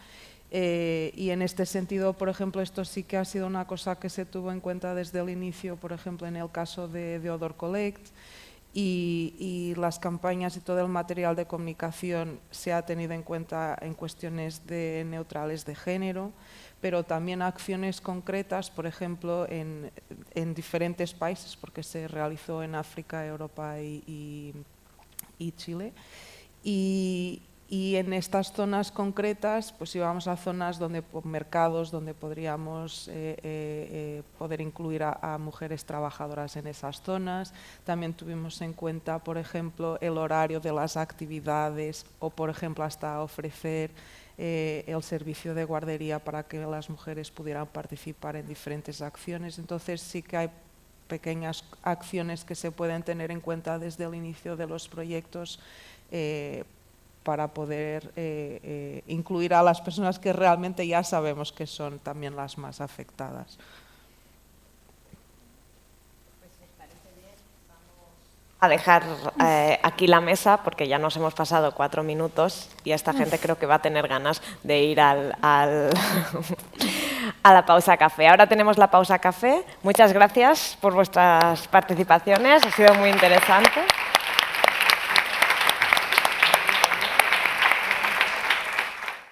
Y en este sentido, por ejemplo, esto sí que ha sido una cosa que se tuvo en cuenta desde el inicio, por ejemplo, en el caso de Odor Collect, y las campañas y todo el material de comunicación se ha tenido en cuenta en cuestiones neutrales de género, pero también acciones concretas, por ejemplo, en diferentes países, porque se realizó en África, Europa y Chile. Y en estas zonas concretas, pues íbamos a zonas mercados donde podríamos poder incluir a mujeres trabajadoras en esas zonas. También tuvimos en cuenta, por ejemplo, el horario de las actividades o, por ejemplo, hasta ofrecer el servicio de guardería para que las mujeres pudieran participar en diferentes acciones. Entonces sí que hay pequeñas acciones que se pueden tener en cuenta desde el inicio de los proyectos para poder incluir a las personas que realmente ya sabemos que son también las más afectadas. A dejar aquí la mesa porque ya nos hemos pasado 4 minutos y esta gente creo que va a tener ganas de ir a la pausa café. Ahora tenemos la pausa café. Muchas gracias por vuestras participaciones, ha sido muy interesante.